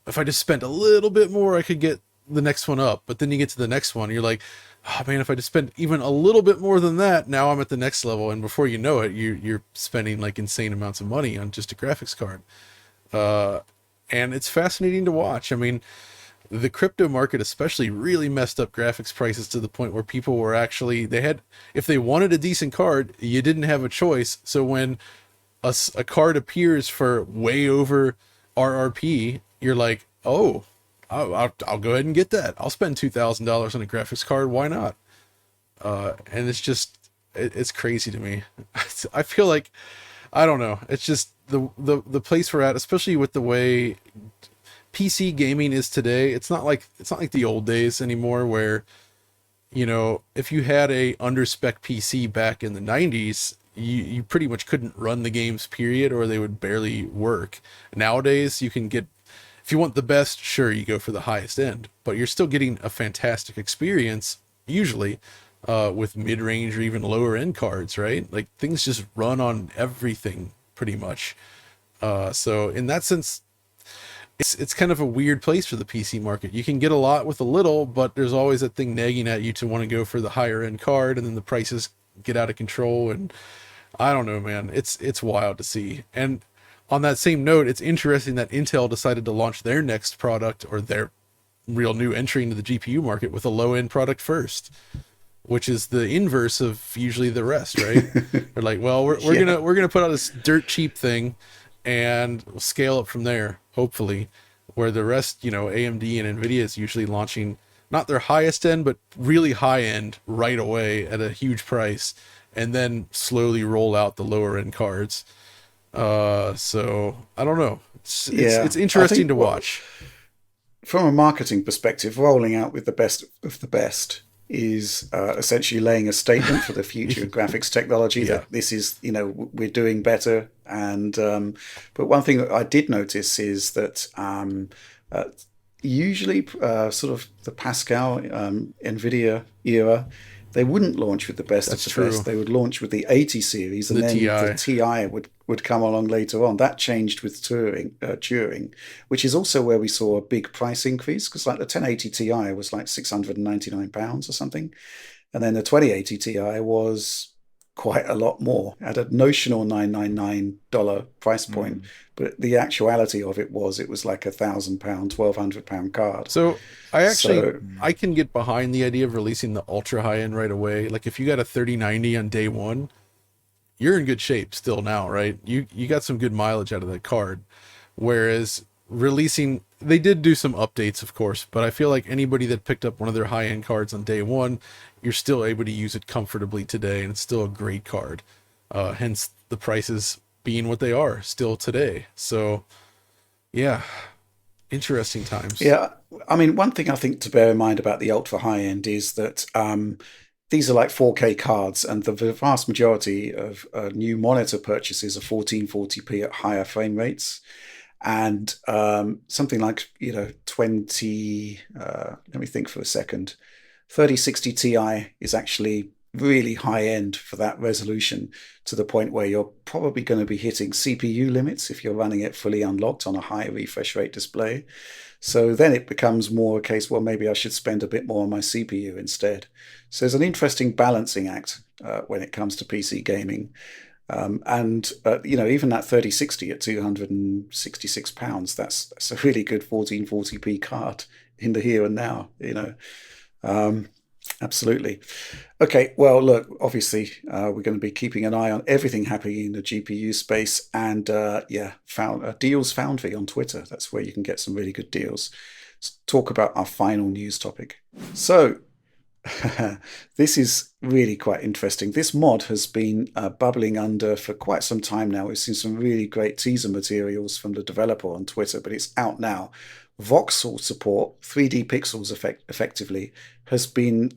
if I just spent a little bit more, I could get the next one up. But then you get to the next one, you're like, oh man, if I just spent even a little bit more than that, now I'm at the next level. And before you know it, you're spending like insane amounts of money on just a graphics card. And it's fascinating to watch. I mean, the crypto market especially really messed up graphics prices to the point where people were actually, if they wanted a decent card, you didn't have a choice. So when a card appears for way over RRP, you're like, oh, I'll go ahead and get that. I'll spend $2,000 on a graphics card. Why not? And it's crazy to me. I feel like, I don't know. It's just the place we're at, especially with the way PC gaming is today. It's not like the old days anymore where, if you had a under-spec PC back in the 90s, you pretty much couldn't run the games, period, or they would barely work. Nowadays, you can get, if you want the best, sure, you go for the highest end, but you're still getting a fantastic experience, usually, with mid-range or even lower end cards, right? Like, things just run on everything pretty much. So in that sense, it's kind of a weird place for the PC market. You can get a lot with a little, but there's always that thing nagging at you to want to go for the higher end card, and then the prices get out of control. And I don't know, man, it's wild to see. And on that same note, it's interesting that Intel decided to launch their next product, or their real new entry into the GPU market, with a low end product first, which is the inverse of usually the rest, right? They're like, well, we're gonna put out this dirt cheap thing, and we'll scale up from there, hopefully. Where the rest, AMD and Nvidia is usually launching not their highest end, but really high end right away at a huge price, and then slowly roll out the lower end cards. So I don't know. It's interesting to watch. From a marketing perspective, rolling out with the best of the best is essentially laying a statement for the future of graphics technology that this is, we're doing better. And but one thing that I did notice is that usually sort of the Pascal NVIDIA era they wouldn't launch with the best That's of the best. true. They would launch with the 80 series, and The then TI. the TI would come along later on. That changed with Turing, which is also where we saw a big price increase, because like the 1080 Ti was like £699 or something, and then the 2080 Ti was quite a lot more at a notional $999 price point, but the actuality of it was like £1,000, £1,200 card. So I can get behind the idea of releasing the ultra high end right away. Like if you got a 3090 on day one, you're in good shape still now, right? You got some good mileage out of that card. Whereas releasing, they did do some updates, of course, but I feel like anybody that picked up one of their high end cards on day one, you're still able to use it comfortably today, and it's still a great card. Hence the prices being what they are still today. So yeah, interesting times. Yeah, I mean, one thing I think to bear in mind about the ultra high end is that these are like 4K cards, and the vast majority of new monitor purchases are 1440p at higher frame rates. And something like, 20, let me think for a second, 3060 Ti is actually really high end for that resolution, to the point where you're probably going to be hitting CPU limits if you're running it fully unlocked on a high refresh rate display. So then it becomes more a case, well, maybe I should spend a bit more on my CPU instead. So there's an interesting balancing act when it comes to PC gaming. Even that 3060 at £266, that's a really good 1440p card in the here and now, absolutely. Okay, well, look, obviously, we're going to be keeping an eye on everything happening in the GPU space, and Deals Foundry on Twitter. That's where you can get some really good deals. Let's talk about our final news topic. So, this is really quite interesting. This mod has been bubbling under for quite some time now. We've seen some really great teaser materials from the developer on Twitter, but it's out now. Voxel support, 3D pixels effectively, has been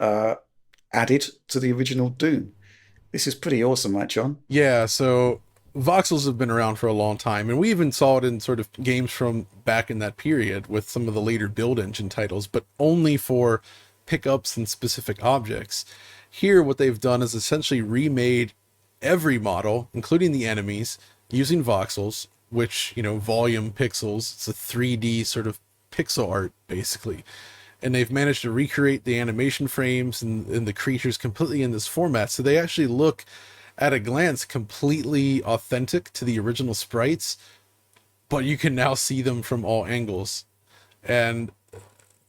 added to the original Doom. This is pretty awesome, right, John? Yeah, so voxels have been around for a long time, and we even saw it in sort of games from back in that period with some of the later build engine titles, but only for pickups and specific objects. Here, what they've done is essentially remade every model, including the enemies, using voxels, which, volume pixels. It's a 3D sort of pixel art, basically. And they've managed to recreate the animation frames and the creatures completely in this format. So they actually look, at a glance, completely authentic to the original sprites, but you can now see them from all angles. And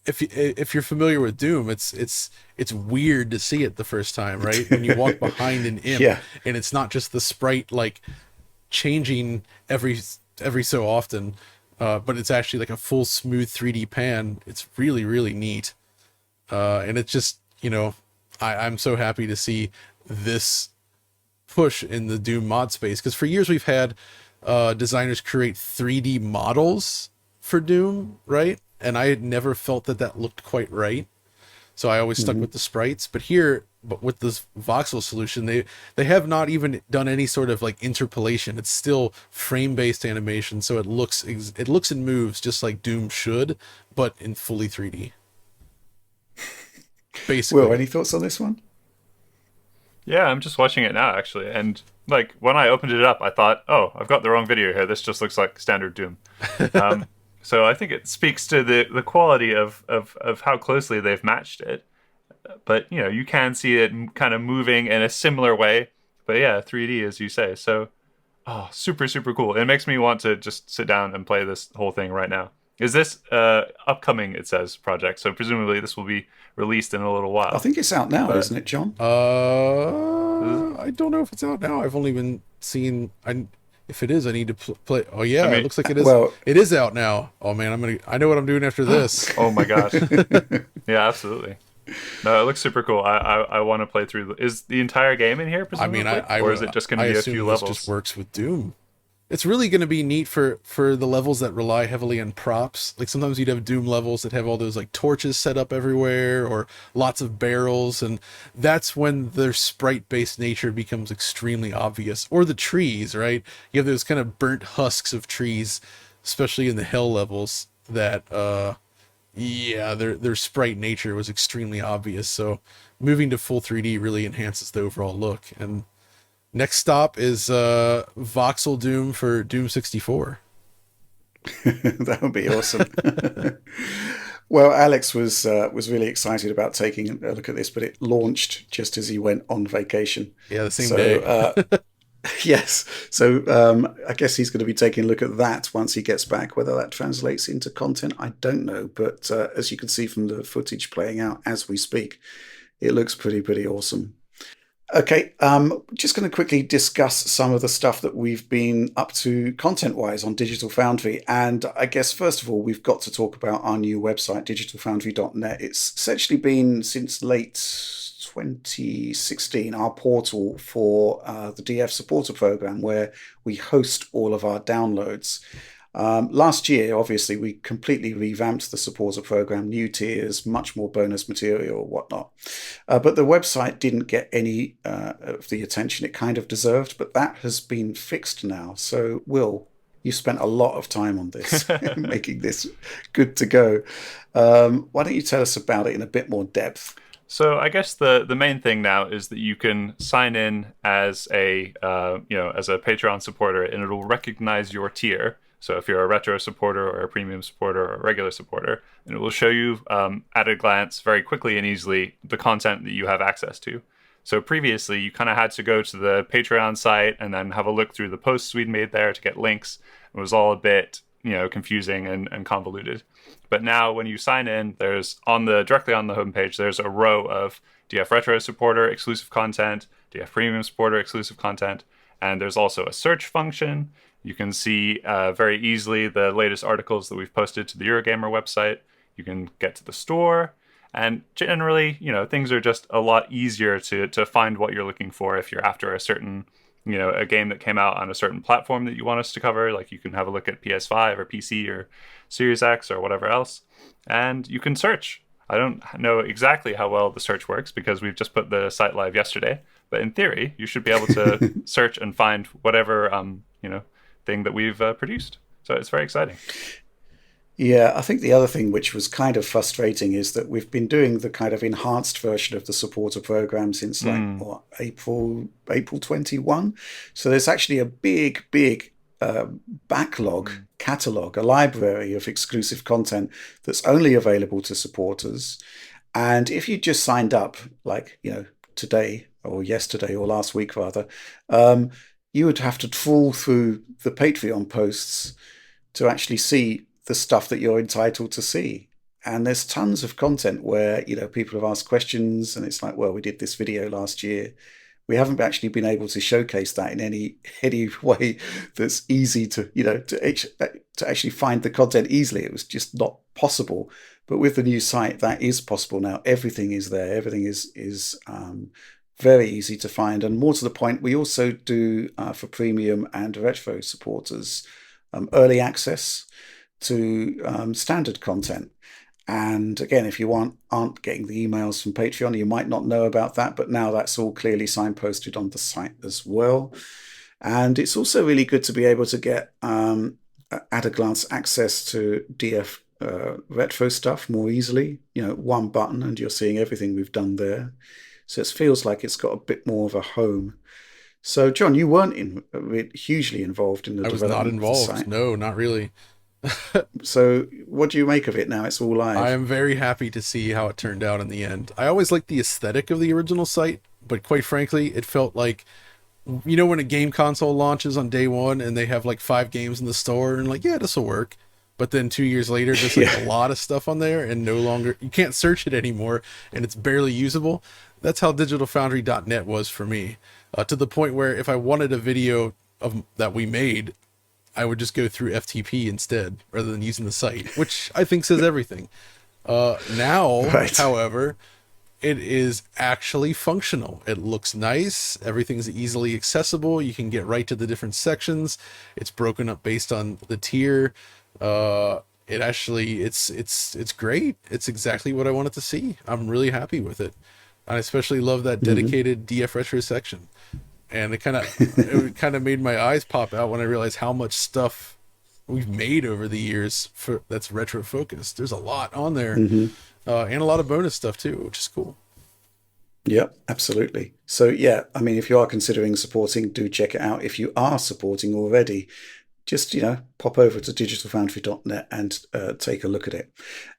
if you're familiar with Doom, it's weird to see it the first time, right? When you walk behind an imp, Yeah. And it's not just the sprite like changing every so often, but it's actually like a full smooth 3D pan. It's really, really neat. And it's just, I'm so happy to see this push in the Doom mod space, because for years we've had designers create 3D models for Doom, right? And I had never felt that looked quite right. So I always stuck with the sprites. But here, with this voxel solution, they have not even done any sort of like interpolation. It's still frame-based animation, so it looks and moves just like Doom should, but in fully 3D. Basically. Will, any thoughts on this one? Yeah, I'm just watching it now, actually. And, like, when I opened it up, I thought, oh, I've got the wrong video here. This just looks like standard Doom. So I think it speaks to the quality of how closely they've matched it. But, you can see it kind of moving in a similar way. But, yeah, 3D, as you say. So, super, super cool. It makes me want to just sit down and play this whole thing right now. Is this upcoming, it says, project? So presumably this will be released in a little while. I think it's out now, isn't it, John? I don't know if it's out now. I've only been seeing... If it is, I need to play. Oh yeah, it looks like it is. Well, it is out now. Oh man, I know what I'm doing after this. Oh my gosh. Yeah, absolutely. No, it looks super cool. I want to play through. Is the entire game in here? Presumably? Or is it just going to be a few levels? Just works with Doom. It's really going to be neat for the levels that rely heavily on props. Like sometimes you'd have Doom levels that have all those like torches set up everywhere or lots of barrels, and that's when their sprite-based nature becomes extremely obvious. Or the trees, right? You have those kind of burnt husks of trees, especially in the hell levels, that Yeah, their sprite nature was extremely obvious. So moving to full 3D really enhances the overall look. And next stop is voxel Doom for Doom 64. That would be awesome. Well, Alex was really excited about taking a look at this, but it launched just as he went on vacation. Yeah, the same So, day. yes. So I guess he's going to be taking a look at that once he gets back. Whether that translates into content, I don't know. But as you can see from the footage playing out as we speak, it looks pretty awesome. Okay, just going to quickly discuss some of the stuff that we've been up to content-wise on Digital Foundry. And I guess, first of all, we've got to talk about our new website, digitalfoundry.net. It's essentially been, since late 2016, our portal for the DF Supporter Program, where we host all of our downloads. Last year, obviously, we completely revamped the supporter program, new tiers, much more bonus material, whatnot. But the website didn't get any of the attention it kind of deserved, but that has been fixed now. So, Will, you spent a lot of time on this, making this good to go. Why don't you tell us about it in a bit more depth? So I guess the main thing now is that you can sign in as a as a Patreon supporter, and it'll recognize your tier. So if you're a retro supporter or a premium supporter or a regular supporter, and it will show you at a glance very quickly and easily the content that you have access to. So previously, you kind of had to go to the Patreon site and then have a look through the posts we'd made there to get links. It was all a bit confusing and convoluted. But now when you sign in, there's directly on the homepage, there's a row of DF Retro supporter exclusive content, DF Premium supporter exclusive content, and there's also a search function. You can see very easily the latest articles that we've posted to the Eurogamer website. You can get to the store, and generally, things are just a lot easier to find what you're looking for if you're after a certain, a game that came out on a certain platform that you want us to cover. Like you can have a look at PS5 or PC or Series X or whatever else, and you can search. I don't know exactly how well the search works because we've just put the site live yesterday, but in theory, you should be able to search and find whatever, thing that we've produced. So it's very exciting. Yeah, I think the other thing which was kind of frustrating is that we've been doing the kind of enhanced version of the supporter program since April 21. So there's actually a big backlog catalog, a library of exclusive content that's only available to supporters. And if you just signed up, like today or yesterday or last week rather, you would have to trawl through the Patreon posts to actually see the stuff that you're entitled to see. And there's tons of content where, people have asked questions and it's like, well, we did this video last year. We haven't actually been able to showcase that in any way that's easy to actually find the content easily. It was just not possible. But with the new site, that is possible now. Everything is there. Everything is very easy to find. And more to the point, we also do, for premium and retro supporters, early access to standard content. And again, if you aren't getting the emails from Patreon, you might not know about that, but now that's all clearly signposted on the site as well. And it's also really good to be able to get at a glance access to DF retro stuff more easily. One button and you're seeing everything we've done there. So it feels like it's got a bit more of a home. So, John, you weren't hugely involved in the development I was not involved. of the site. No, not really. So what do you make of it now? It's all live. I am very happy to see how it turned out in the end. I always liked the aesthetic of the original site, but quite frankly, it felt like, when a game console launches on day one and they have like 5 games in the store and like, yeah, this will work. But then 2 years later, there's like a lot of stuff on there and no longer, you can't search it anymore and it's barely usable. That's how digitalfoundry.net was for me, to the point where if I wanted a video that we made, I would just go through FTP instead rather than using the site, which I think says everything. Now, right. However, it is actually functional. It looks nice. Everything's easily accessible. You can get right to the different sections. It's broken up based on the tier. It's great. It's exactly what I wanted to see. I'm really happy with it. I especially love that dedicated DF Retro section. And it kind of made my eyes pop out when I realized how much stuff we've made over the years for that's retro focused. There's a lot on there, Mm-hmm. and a lot of bonus stuff too, which is cool. Yeah, absolutely. So yeah, I mean, if you are considering supporting, do check it out. If you are supporting already, just pop over to digitalfoundry.net and take a look at it.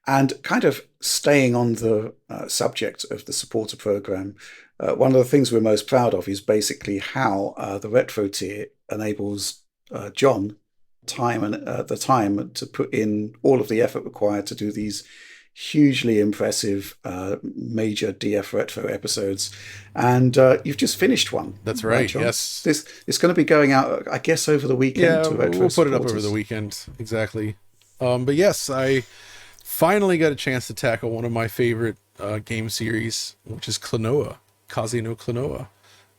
And kind of staying on the subject of the supporter program, one of the things we're most proud of is basically how the retro tier enables John the time to put in all of the effort required to do these hugely impressive major DF retro episodes, and you've just finished one. That's right. John? Yes, it's going to be going out, I guess, over the weekend. Yeah, to retro we'll put it up over supporters. the weekend. Exactly. But yes, I finally got a chance to tackle one of my favorite game series, which is Klonoa, Kaze no Klonoa.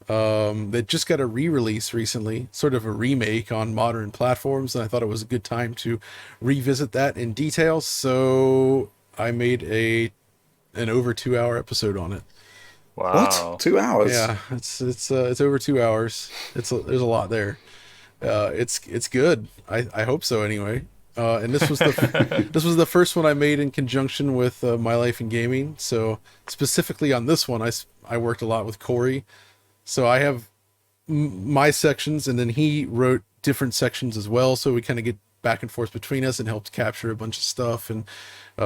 That just got a re-release recently, sort of a remake on modern platforms, and I thought it was a good time to revisit that in detail. So I made an over 2 hour episode on it. Wow. What? 2 hours? Yeah, it's over 2 hours. There's a lot there. It's good. I hope so anyway. And this was the first one I made in conjunction with My Life in Gaming. So specifically on this one, I worked a lot with Corey. So I have my sections, and then he wrote different sections as well. So we kind of get back and forth between us and helped capture a bunch of stuff. And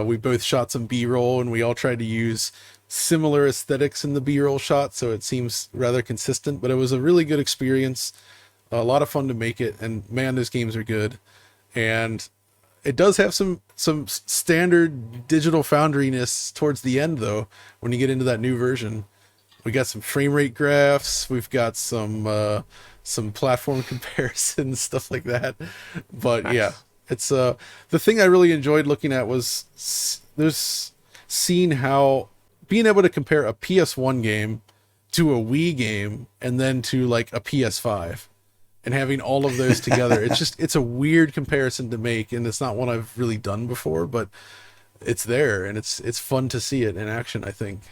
we both shot some B-roll, and we all tried to use similar aesthetics in the B-roll shot, so it seems rather consistent. But it was a really good experience, a lot of fun to make it, and man, those games are good. And it does have some standard Digital Foundry-ness towards the end, though, when you get into that new version. We got some frame rate graphs, we've got some platform comparisons, stuff like that. But nice. Yeah, it's the thing I really enjoyed looking at was seeing how being able to compare a PS1 game to a Wii game and then to like a PS5 and having all of those together. It's a weird comparison to make, and it's not one I've really done before, but it's there, and it's fun to see it in action, I think.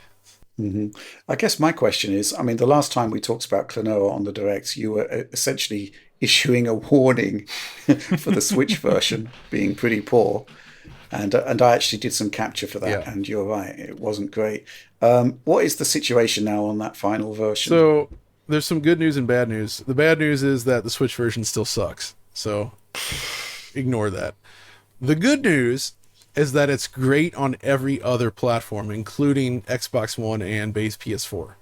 Mm-hmm. I guess my question is, I mean, the last time we talked about Klonoa on the Direct, you were essentially issuing a warning for the Switch version being pretty poor. And I actually did some capture for that, yeah. And you're right, it wasn't great. What is the situation now on that final version? So there's some good news and bad news. The bad news is that the Switch version still sucks, so ignore that. The good news is that it's great on every other platform, including Xbox One and base PS4.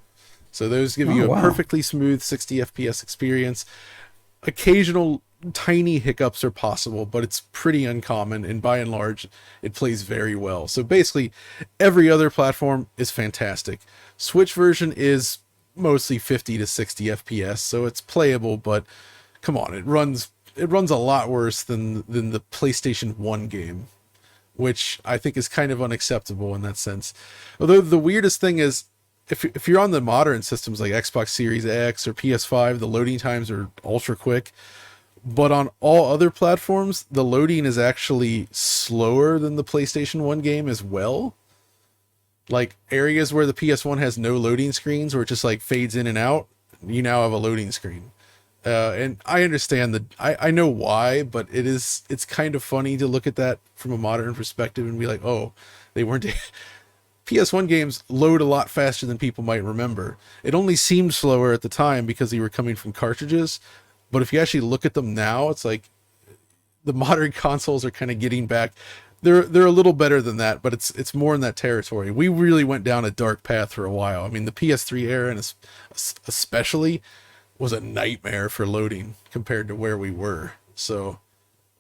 So those give you a perfectly smooth 60 FPS experience. Occasional tiny hiccups are possible, but it's pretty uncommon, and by and large, it plays very well. So basically, every other platform is fantastic. Switch version is mostly 50 to 60 FPS, so it's playable, but come on, it runs a lot worse than the PlayStation 1 game, which I think is kind of unacceptable in that sense. Although the weirdest thing is, if you're on the modern systems like Xbox Series X or PS5, the loading times are ultra quick. But on all other platforms, the loading is actually slower than the PlayStation 1 game as well. Like areas where the PS1 has no loading screens, where it just like fades in and out, you now have a loading screen. And I understand I know why, but it's kind of funny to look at that from a modern perspective and be like, oh, they weren't. PS1 games load a lot faster than people might remember. It only seemed slower at the time because they were coming from cartridges. But if you actually look at them now, it's like the modern consoles are kind of getting back. They're a little better than that, but it's more in that territory. We really went down a dark path for a while. I mean, the PS3 era, and especially, was a nightmare for loading compared to where we were. So,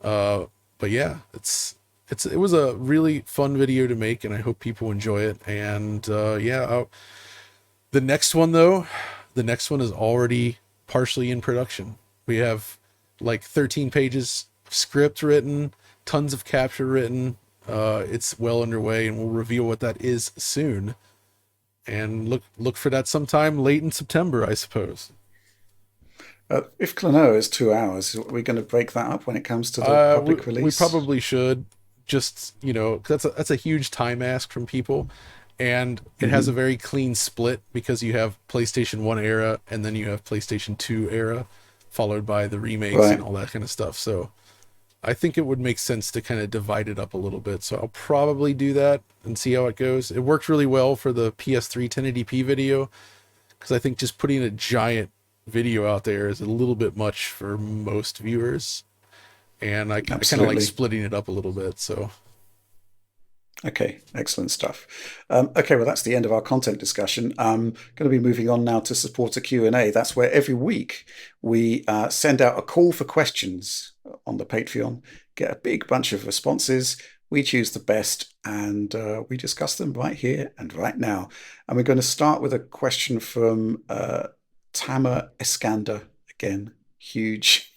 but yeah, it was a really fun video to make, and I hope people enjoy it. And the next one is already partially in production. We have like 13 pages of script written, tons of capture written. It's well underway, and we'll reveal what that is soon. And look for that sometime late in September, I suppose. If Klonoa is 2 hours, are we going to break that up when it comes to the public release? We probably should. Just, that's a huge time ask from people. And it has a very clean split because you have PlayStation 1 era and then you have PlayStation 2 era, followed by the remakes and all that kind of stuff. So I think it would make sense to kind of divide it up a little bit. So I'll probably do that and see how it goes. It worked really well for the PS3 1080p video, because I think just putting a giant video out there is a little bit much for most viewers. And I kind of like splitting it up a little bit. So. Okay, excellent stuff. Okay, well, that's the end of our content discussion. I'm going to be moving on now to supporter Q&A. That's where every week we send out a call for questions on the Patreon, get a big bunch of responses. We choose the best and we discuss them right here and right now. And we're going to start with a question from Tamer Eskander. Again, huge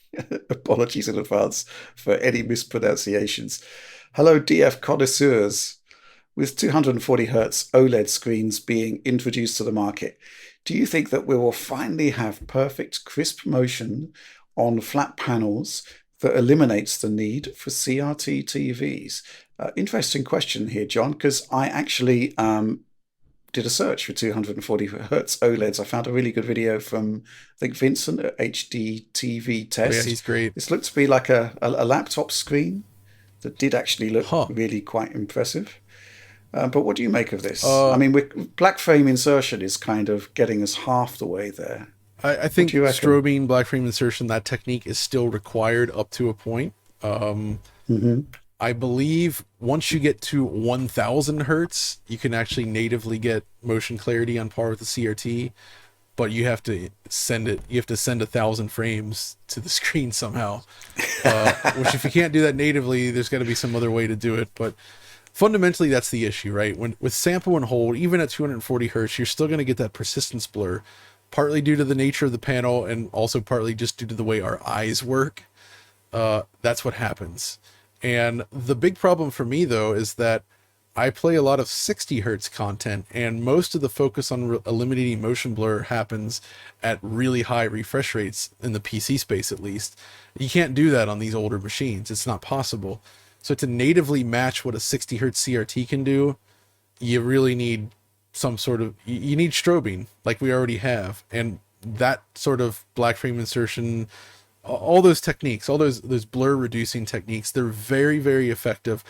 apologies in advance for any mispronunciations. Hello, DF connoisseurs. With 240 Hz OLED screens being introduced to the market, do you think that we will finally have perfect crisp motion on flat panels that eliminates the need for CRT TVs? Interesting question here, John, because I actually did a search for 240 Hz OLEDs. I found a really good video from, I think, Vincent at HD TV Test. Oh, yeah, he's great. This looked to be like a laptop screen that did actually look really quite impressive. But what do you make of this? I mean, black frame insertion is kind of getting us half the way there. I think strobing, black frame insertion, that technique is still required up to a point. I believe once you get to 1000 hertz, you can actually natively get motion clarity on par with the CRT, but you have to send 1,000 frames to the screen somehow. Which, if you can't do that natively, there's got to be some other way to do it. But fundamentally, that's the issue, right? With sample and hold, even at 240 hertz, you're still going to get that persistence blur, partly due to the nature of the panel and also partly just due to the way our eyes work. That's what happens. And the big problem for me, though, is that I play a lot of 60 hertz content, and most of the focus on eliminating motion blur happens at really high refresh rates in the PC space, at least. You can't do that on these older machines. It's not possible. So to natively match what a 60 hertz CRT can do, you really need some sort of, you need strobing like we already have. And that sort of black frame insertion, all those techniques, all those blur reducing techniques, they're very, very effective.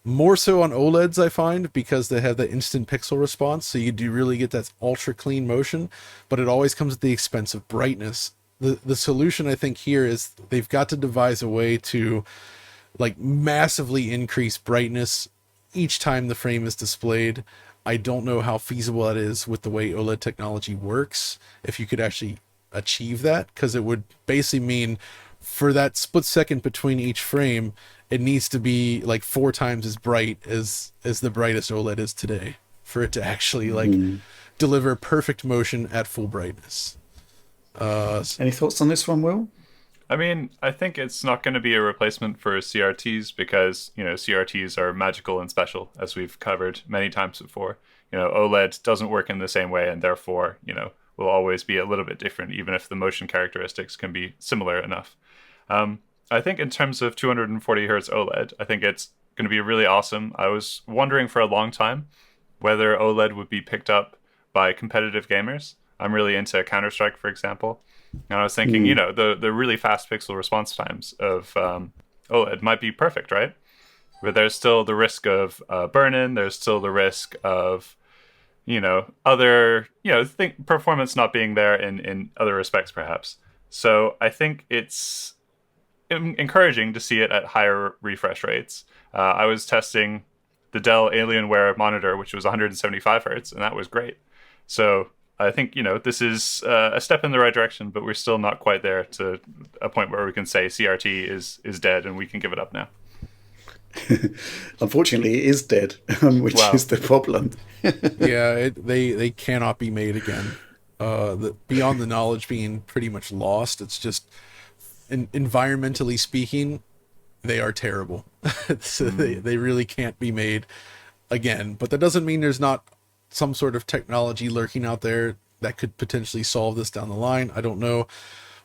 More so on OLEDs, I find, because they have the instant pixel response. So you do really get that ultra clean motion, but it always comes at the expense of brightness. The solution, I think, here is they've got to devise a way to like massively increase brightness each time the frame is displayed. I don't know how feasible that is with the way OLED technology works, if you could actually achieve that, because it would basically mean for that split second between each frame, it needs to be like 4 times as bright as the brightest OLED is today for it to actually like deliver perfect motion at full brightness. Any thoughts on this one, Will? I mean, I think it's not going to be a replacement for CRTs because, CRTs are magical and special, as we've covered many times before. OLED doesn't work in the same way, and therefore, will always be a little bit different, even if the motion characteristics can be similar enough. I think in terms of 240 hertz OLED, I think it's going to be really awesome. I was wondering for a long time whether OLED would be picked up by competitive gamers. I'm really into Counter-Strike, for example. And I was thinking, the really fast pixel response times of OLED might be perfect, right? But there's still the risk of burn-in. There's still the risk of, other, performance not being there in other respects, perhaps. So I think it's encouraging to see it at higher refresh rates. I was testing the Dell Alienware monitor, which was 175 hertz, and that was great. So I think, this is a step in the right direction, but we're still not quite there to a point where we can say CRT is dead and we can give it up now. Unfortunately, it is dead, which is the problem. Yeah, they cannot be made again. Beyond the knowledge being pretty much lost, it's just, environmentally speaking, they are terrible. So they really can't be made again. But that doesn't mean there's not some sort of technology lurking out there that could potentially solve this down the line. I don't know.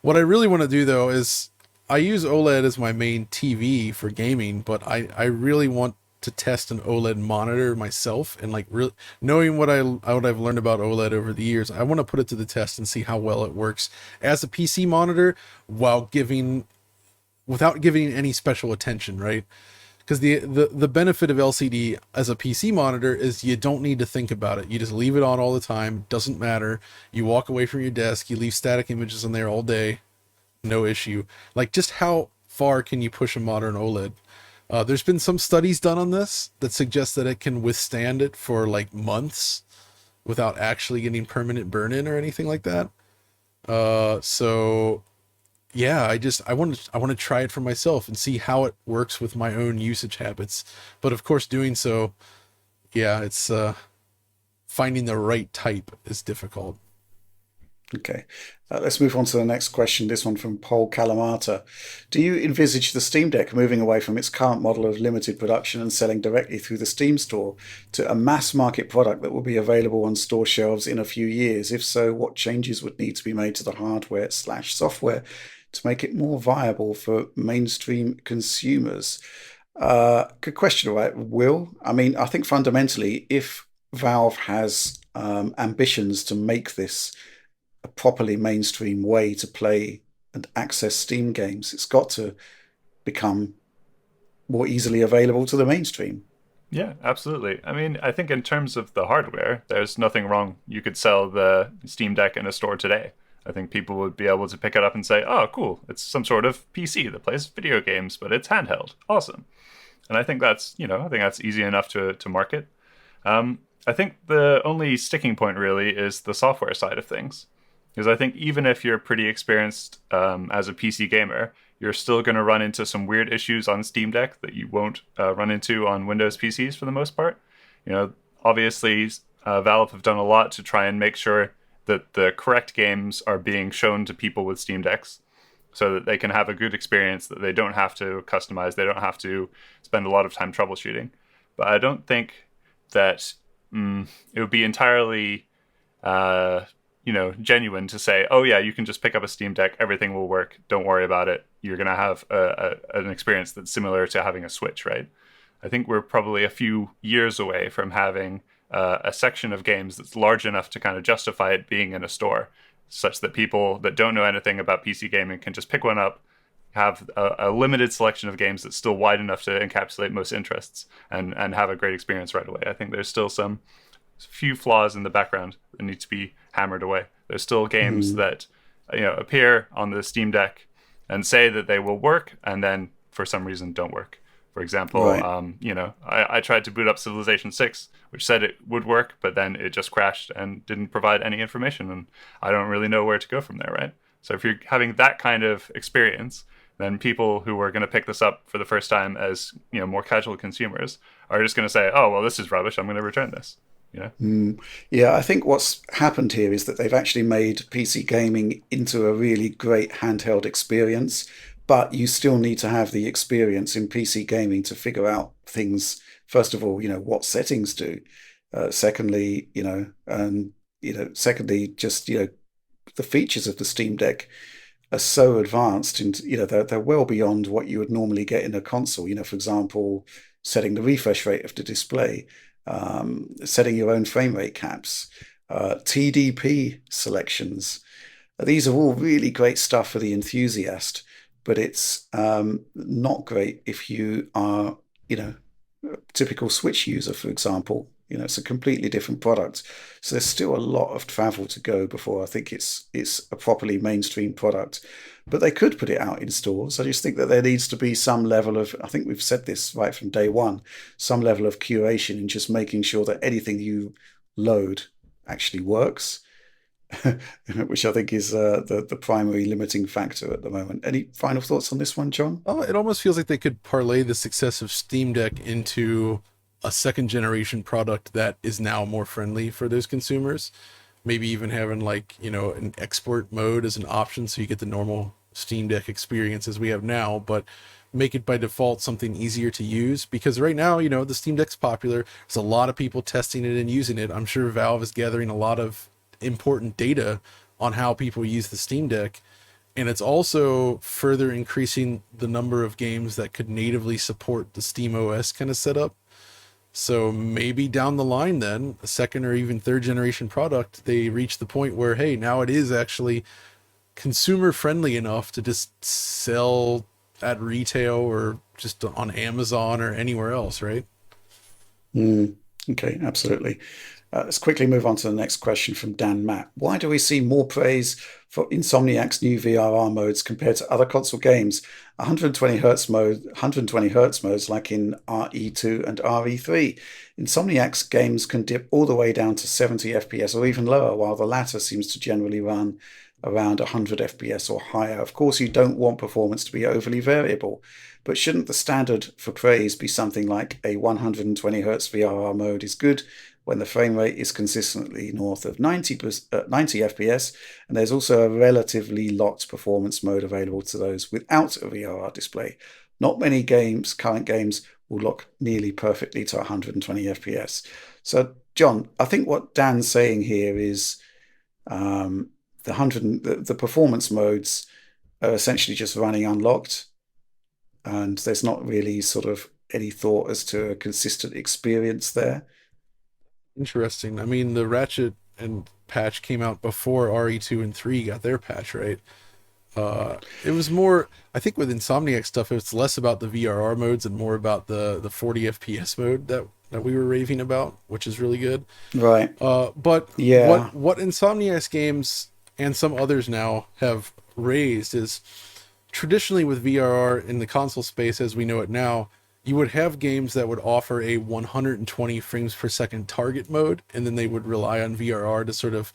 What I really want to do, though, is I use OLED as my main TV for gaming, but I really want to test an OLED monitor myself, and like really knowing what I've learned about OLED over the years, I want to put it to the test and see how well it works as a PC monitor while giving without giving any special attention, right? Because the benefit of LCD as a PC monitor is you don't need to think about it. You just leave it on all the time. Doesn't matter. You walk away from your desk. You leave static images on there all day. No issue. Like, just how far can you push a modern OLED? There's been some studies done on this that suggest that it can withstand it for like months without actually getting permanent burn-in or anything like that. So yeah, I want to try it for myself and see how it works with my own usage habits. But of course, doing so, yeah, it's finding the right type is difficult. Okay, let's move on to the next question. This one from Paul Calamata. Do you envisage the Steam Deck moving away from its current model of limited production and selling directly through the Steam store to a mass market product that will be available on store shelves in a few years? If so, what changes would need to be made to the hardware/software to make it more viable for mainstream consumers? Good question, right, Will? I mean, I think fundamentally, if Valve has ambitions to make this a properly mainstream way to play and access Steam games, it's got to become more easily available to the mainstream. Yeah, absolutely. I mean, I think in terms of the hardware, there's nothing wrong. You could sell the Steam Deck in a store today. I think people would be able to pick it up and say, oh, cool, it's some sort of PC that plays video games, but it's handheld. Awesome. And I think that's, I think that's easy enough to market. I think the only sticking point really is the software side of things. Because I think even if you're pretty experienced as a PC gamer, you're still going to run into some weird issues on Steam Deck that you won't run into on Windows PCs for the most part. Obviously, Valve have done a lot to try and make sure that the correct games are being shown to people with Steam Decks so that they can have a good experience, that they don't have to customize, they don't have to spend a lot of time troubleshooting. But I don't think that it would be entirely genuine to say, oh yeah, you can just pick up a Steam Deck, everything will work, don't worry about it, you're going to have an experience that's similar to having a Switch, right? I think we're probably a few years away from having a section of games that's large enough to kind of justify it being in a store, such that people that don't know anything about PC gaming can just pick one up, have a limited selection of games that's still wide enough to encapsulate most interests, and have a great experience right away. I think there's still some few flaws in the background that need to be hammered away. There's still games that appear on the Steam Deck and say that they will work, and then for some reason don't work. For example, right. I tried to boot up Civilization 6, which said it would work, but then it just crashed and didn't provide any information, and I don't really know where to go from there, right? So if you're having that kind of experience, then people who are going to pick this up for the first time as more casual consumers are just going to say, oh, well, this is rubbish, I'm going to return this. Yeah, I think what's happened here is that they've actually made PC gaming into a really great handheld experience, but you still need to have the experience in PC gaming to figure out things. First of all, what settings do. Secondly, just the features of the Steam Deck are so advanced, and they're well beyond what you would normally get in a console. For example, setting the refresh rate of the display. Setting your own frame rate caps, TDP selections. These are all really great stuff for the enthusiast, but it's not great if you are, a typical Switch user, for example. It's a completely different product. So there's still a lot of travel to go before I think it's a properly mainstream product. But they could put it out in stores. I just think that there needs to be some level of, I think we've said this right from day one, some level of curation in just making sure that anything you load actually works, which I think is the primary limiting factor at the moment. Any final thoughts on this one, John? Oh, it almost feels like they could parlay the success of Steam Deck into a second generation product that is now more friendly for those consumers. Maybe even having an export mode as an option so you get the normal Steam Deck experience as we have now, but make it by default something easier to use, because right now, the Steam Deck's popular. There's a lot of people testing it and using it. I'm sure Valve is gathering a lot of important data on how people use the Steam Deck, and it's also further increasing the number of games that could natively support the Steam OS kind of setup. So maybe down the line then, a second or even third generation product, they reach the point where, hey, now it is actually consumer friendly enough to just sell at retail or just on Amazon or anywhere else, right? Okay, absolutely. Let's quickly move on to the next question from Dan Matt. Why do we see more praise for Insomniac's new VRR modes compared to other console games? 120 hertz modes like in RE2 and RE3. Insomniac's games can dip all the way down to 70 FPS or even lower, while the latter seems to generally run around 100 FPS or higher. Of course, you don't want performance to be overly variable, but shouldn't the standard for praise be something like a 120 Hz VRR mode is good when the frame rate is consistently north of 90 FPS, and there's also a relatively locked performance mode available to those without a VRR display. Not many current games, will lock nearly perfectly to 120 FPS. So, John, I think what Dan's saying here is the performance modes are essentially just running unlocked, and there's not really sort of any thought as to a consistent experience there. Interesting. I mean, the Ratchet and patch came out before RE2 and 3 got their patch, right? It was more, I think with Insomniac stuff, it's less about the VRR modes and more about the 40 FPS mode that we were raving about, which is really good. Right. But yeah, what Insomniac's games and some others now have raised is traditionally with VRR in the console space as we know it now, you would have games that would offer a 120 frames per second target mode, and then they would rely on VRR to sort of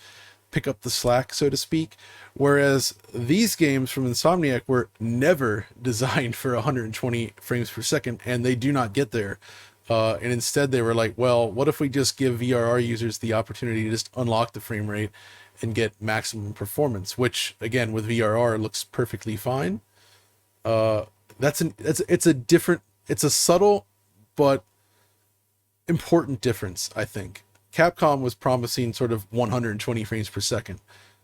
pick up the slack, so to speak. Whereas these games from Insomniac were never designed for 120 frames per second, and they do not get there. And instead they were like, well, what if we just give VRR users the opportunity to just unlock the frame rate and get maximum performance, which again with VRR looks perfectly fine. It's a subtle but important difference, I think. Capcom was promising sort of 120 frames per second,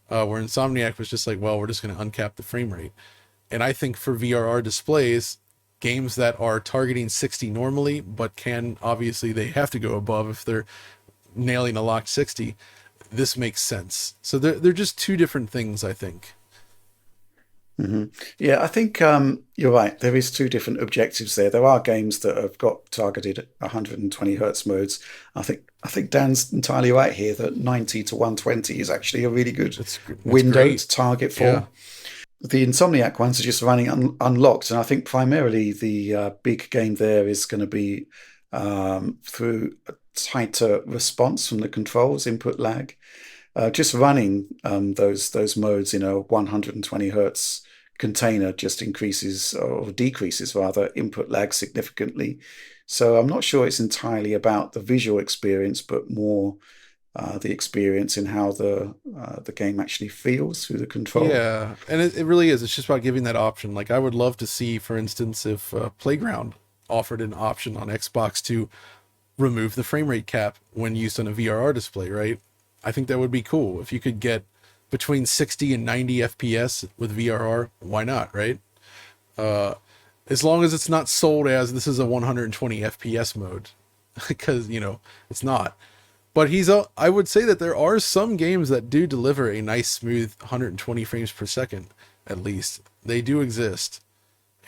where Insomniac was just like, well, we're just going to uncap the frame rate. And I think for VRR displays, games that are targeting 60 normally, but obviously they have to go above if they're nailing a locked 60, this makes sense. So they're just two different things, I think. Mm-hmm. Yeah, I think you're right. There is two different objectives there. There are games that have got targeted 120 hertz modes. I think Dan's entirely right here that 90 to 120 is actually a really good window to target for. Yeah. The Insomniac ones are just running unlocked, and I think primarily the big game there is going to be through a tighter response from the controls, input lag. Just running those modes in a 120 hertz container just increases or decreases rather input lag significantly. So I'm not sure it's entirely about the visual experience, but more the experience in how the game actually feels through the control. Yeah, and it really is. It's just about giving that option. Like I would love to see, for instance, if Playground offered an option on Xbox to remove the frame rate cap when used on a VRR display, right? I think that would be cool. If you could get between 60 and 90 FPS with VRR, why not, right? As long as it's not sold as this is a 120 FPS mode, because, it's not. But I would say that there are some games that do deliver a nice, smooth 120 frames per second, at least. They do exist.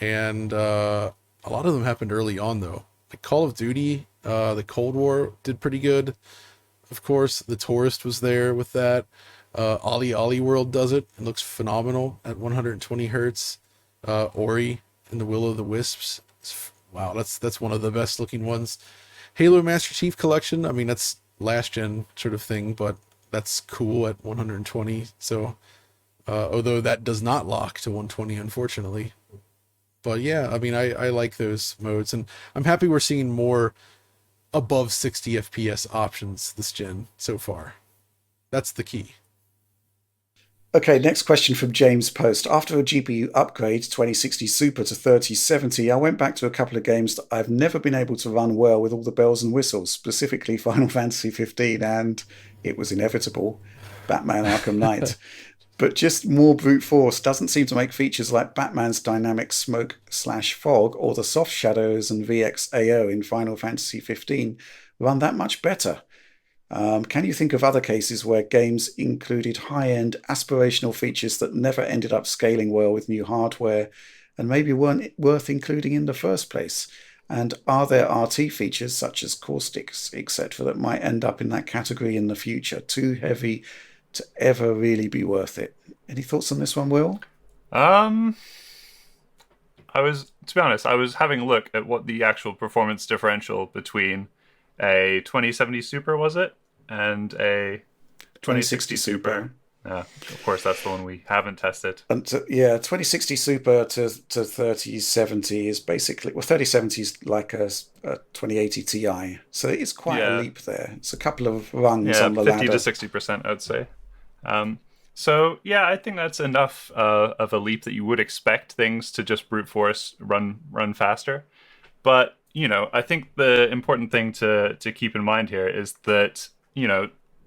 And a lot of them happened early on, though. Like Call of Duty, the Cold War did pretty good. Of course, The Tourist was there with that. Ollie World does it. It looks phenomenal at 120 hertz. Ori and the Will of the Wisps. Wow, that's one of the best looking ones. Halo Master Chief Collection. I mean, that's last gen sort of thing, but that's cool at 120. So, although that does not lock to 120, unfortunately. But yeah, I mean, I like those modes, and I'm happy we're seeing more above 60 FPS options this gen so far. That's the key. Okay, next question from James Post. After a GPU upgrade 2060 Super to 3070, I went back to a couple of games that I've never been able to run well with all the bells and whistles, specifically Final Fantasy 15 and, it was inevitable, Batman Arkham Knight. But just more brute force doesn't seem to make features like Batman's dynamic smoke/fog or the soft shadows and VXAO in Final Fantasy 15 run that much better. Can you think of other cases where games included high-end aspirational features that never ended up scaling well with new hardware and maybe weren't worth including in the first place? And are there RT features such as caustics, etc., that might end up in that category in the future, too heavy to ever really be worth it? Any thoughts on this one, Will? Um, to be honest, I was having a look at what the actual performance differential between a 2070 Super was it, and a 2060 Super. Of course, that's the one we haven't tested. And 2060 Super to 3070 is basically, well, 3070 is like a 2080 Ti, so it's quite a leap there. It's a couple of rungs on the 50 ladder. to 60%, I'd say. So yeah, I think that's enough of a leap that you would expect things to just brute force run faster. But I think the important thing to keep in mind here is that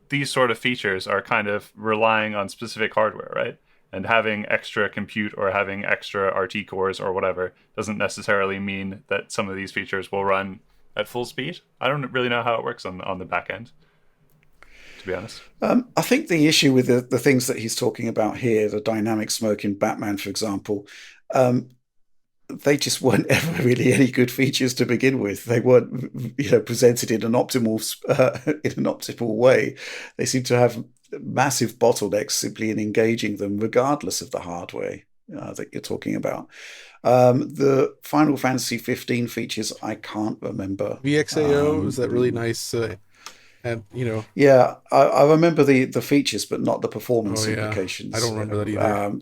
these sort of features are kind of relying on specific hardware, right? And having extra compute or having extra RT cores or whatever doesn't necessarily mean that some of these features will run at full speed. I don't really know how it works on the back end, to be honest. I think the issue with the things that he's talking about here, the dynamic smoke in Batman, for example, they just weren't ever really any good features to begin with. They weren't, presented in an optimal way. They seem to have massive bottlenecks simply in engaging them, regardless of the hardware that you're talking about. The Final Fantasy 15 features, I can't remember. VXAO is that really nice, and Yeah, I remember the features, but not the performance yeah. implications. I don't remember that either.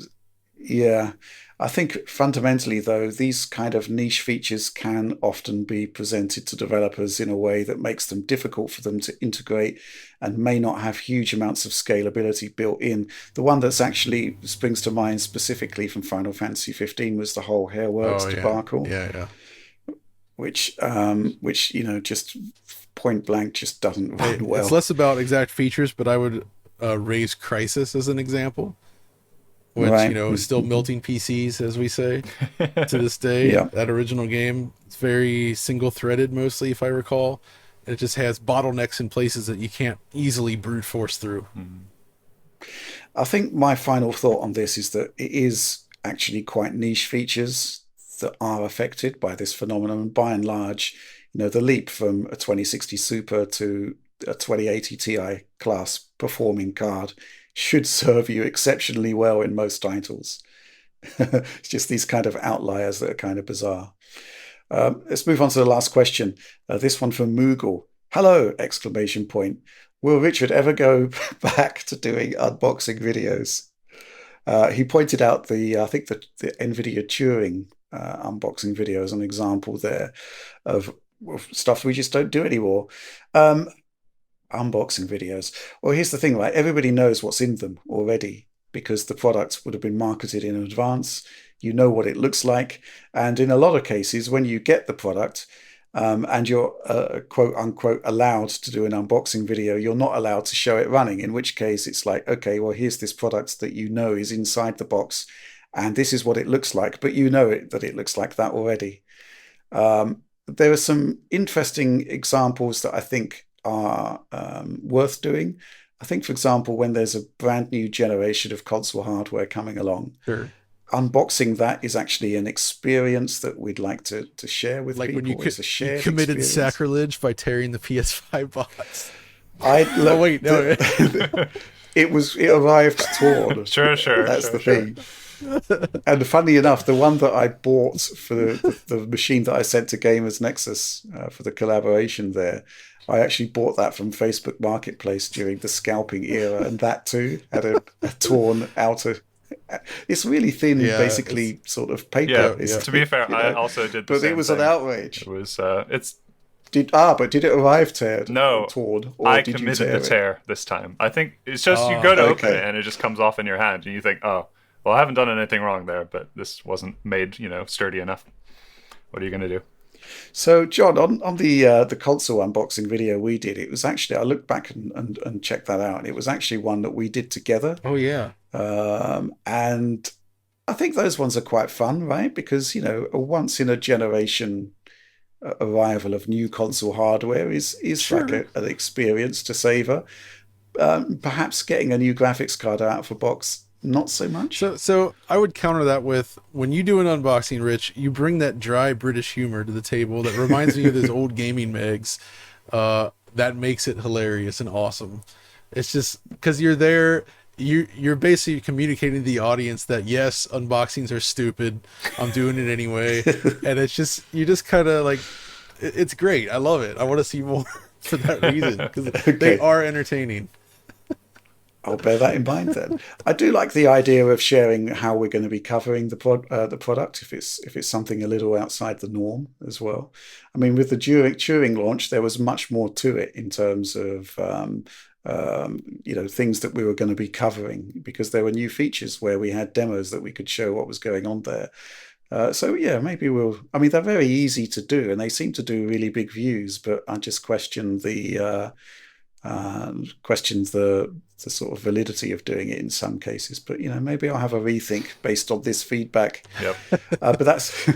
Yeah. I think fundamentally, though, these kind of niche features can often be presented to developers in a way that makes them difficult for them to integrate and may not have huge amounts of scalability built in. The one that's actually springs to mind specifically from Final Fantasy 15 was the whole Hairworks debacle. Yeah. Which just point blank just doesn't run well. It's less about exact features, but I would raise Crisis as an example. Which, is still melting PCs, as we say, to this day. Yeah. That original game, it's very single-threaded mostly, if I recall. And it just has bottlenecks in places that you can't easily brute force through. Mm-hmm. I think my final thought on this is that it is actually quite niche features that are affected by this phenomenon. By and large, the leap from a 2060 Super to a 2080 Ti class performing card should serve you exceptionally well in most titles. It's just these kind of outliers that are kind of bizarre. Let's move on to the last question. This one from Moogle. Hello! ! Will Richard ever go back to doing unboxing videos? He pointed out the NVIDIA Turing unboxing video as an example there of stuff we just don't do anymore. Unboxing videos. Well, here's the thing, right? Everybody knows what's in them already because the product would have been marketed in advance. You know what it looks like. And in a lot of cases, when you get the product and you're quote unquote allowed to do an unboxing video, you're not allowed to show it running, in which case it's like, okay, well, here's this product that is inside the box and this is what it looks like, but that it looks like that already. There are some interesting examples that I think are worth doing. I think, for example, when there's a brand new generation of console hardware coming along, Sure. Unboxing that is actually an experience that we'd like to share with people. When you experience. committed sacrilege by tearing the PS5 box. It arrived torn. Sure. That's the thing. And funny enough, the one that I bought for the machine that I sent to Gamers Nexus for the collaboration there, I actually bought that from Facebook Marketplace during the scalping era, and that too had a torn outer. It's really thin, basically, sort of paper. Yeah. To be fair, I also did the but same it was thing. an outrage. It was. But did it arrive torn? Or I did committed you tear the tear this time. I think it's just you go to open it and it just comes off in your hand, and you think, oh, well, I haven't done anything wrong there, but this wasn't made, sturdy enough. What are you going to do? So, John, on the console unboxing video we did, it was actually, I looked back and checked that out, and it was actually one that we did together. Oh, yeah. And I think those ones are quite fun, right? Because, a once-in-a-generation arrival of new console hardware is Sure. like an experience to savor. Perhaps getting a new graphics card out of a box not so much. So I would counter that with, when you do an unboxing, Rich, you bring that dry British humor to the table that reminds me of those old gaming megs. That makes it hilarious and awesome. It's just because you're there, you're basically communicating to the audience that yes, unboxings are stupid. I'm doing it anyway, and it's just, you just kind of like, it's great. I love it. I want to see more for that reason, because they are entertaining. I'll bear that in mind then. I do like the idea of sharing how we're going to be covering the product if it's something a little outside the norm as well. I mean, with the Turing launch, there was much more to it in terms of things that we were going to be covering, because there were new features where we had demos that we could show what was going on there. So yeah, maybe we'll. I mean, they're very easy to do, and they seem to do really big views. But I just question the sort of validity of doing it in some cases. But maybe I'll have a rethink based on this feedback. Yep. But that's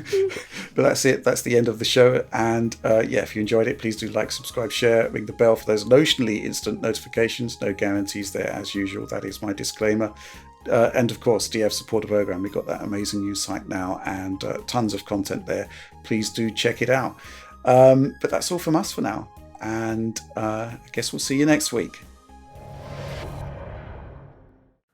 it. That's the end of the show. And if you enjoyed it, please do like, subscribe, share, ring the bell for those notionally instant notifications. No guarantees there, as usual. That is my disclaimer. And of course, DF Supporter Program. We've got that amazing new site now, and tons of content there. Please do check it out. But that's all from us for now. And I guess we'll see you next week.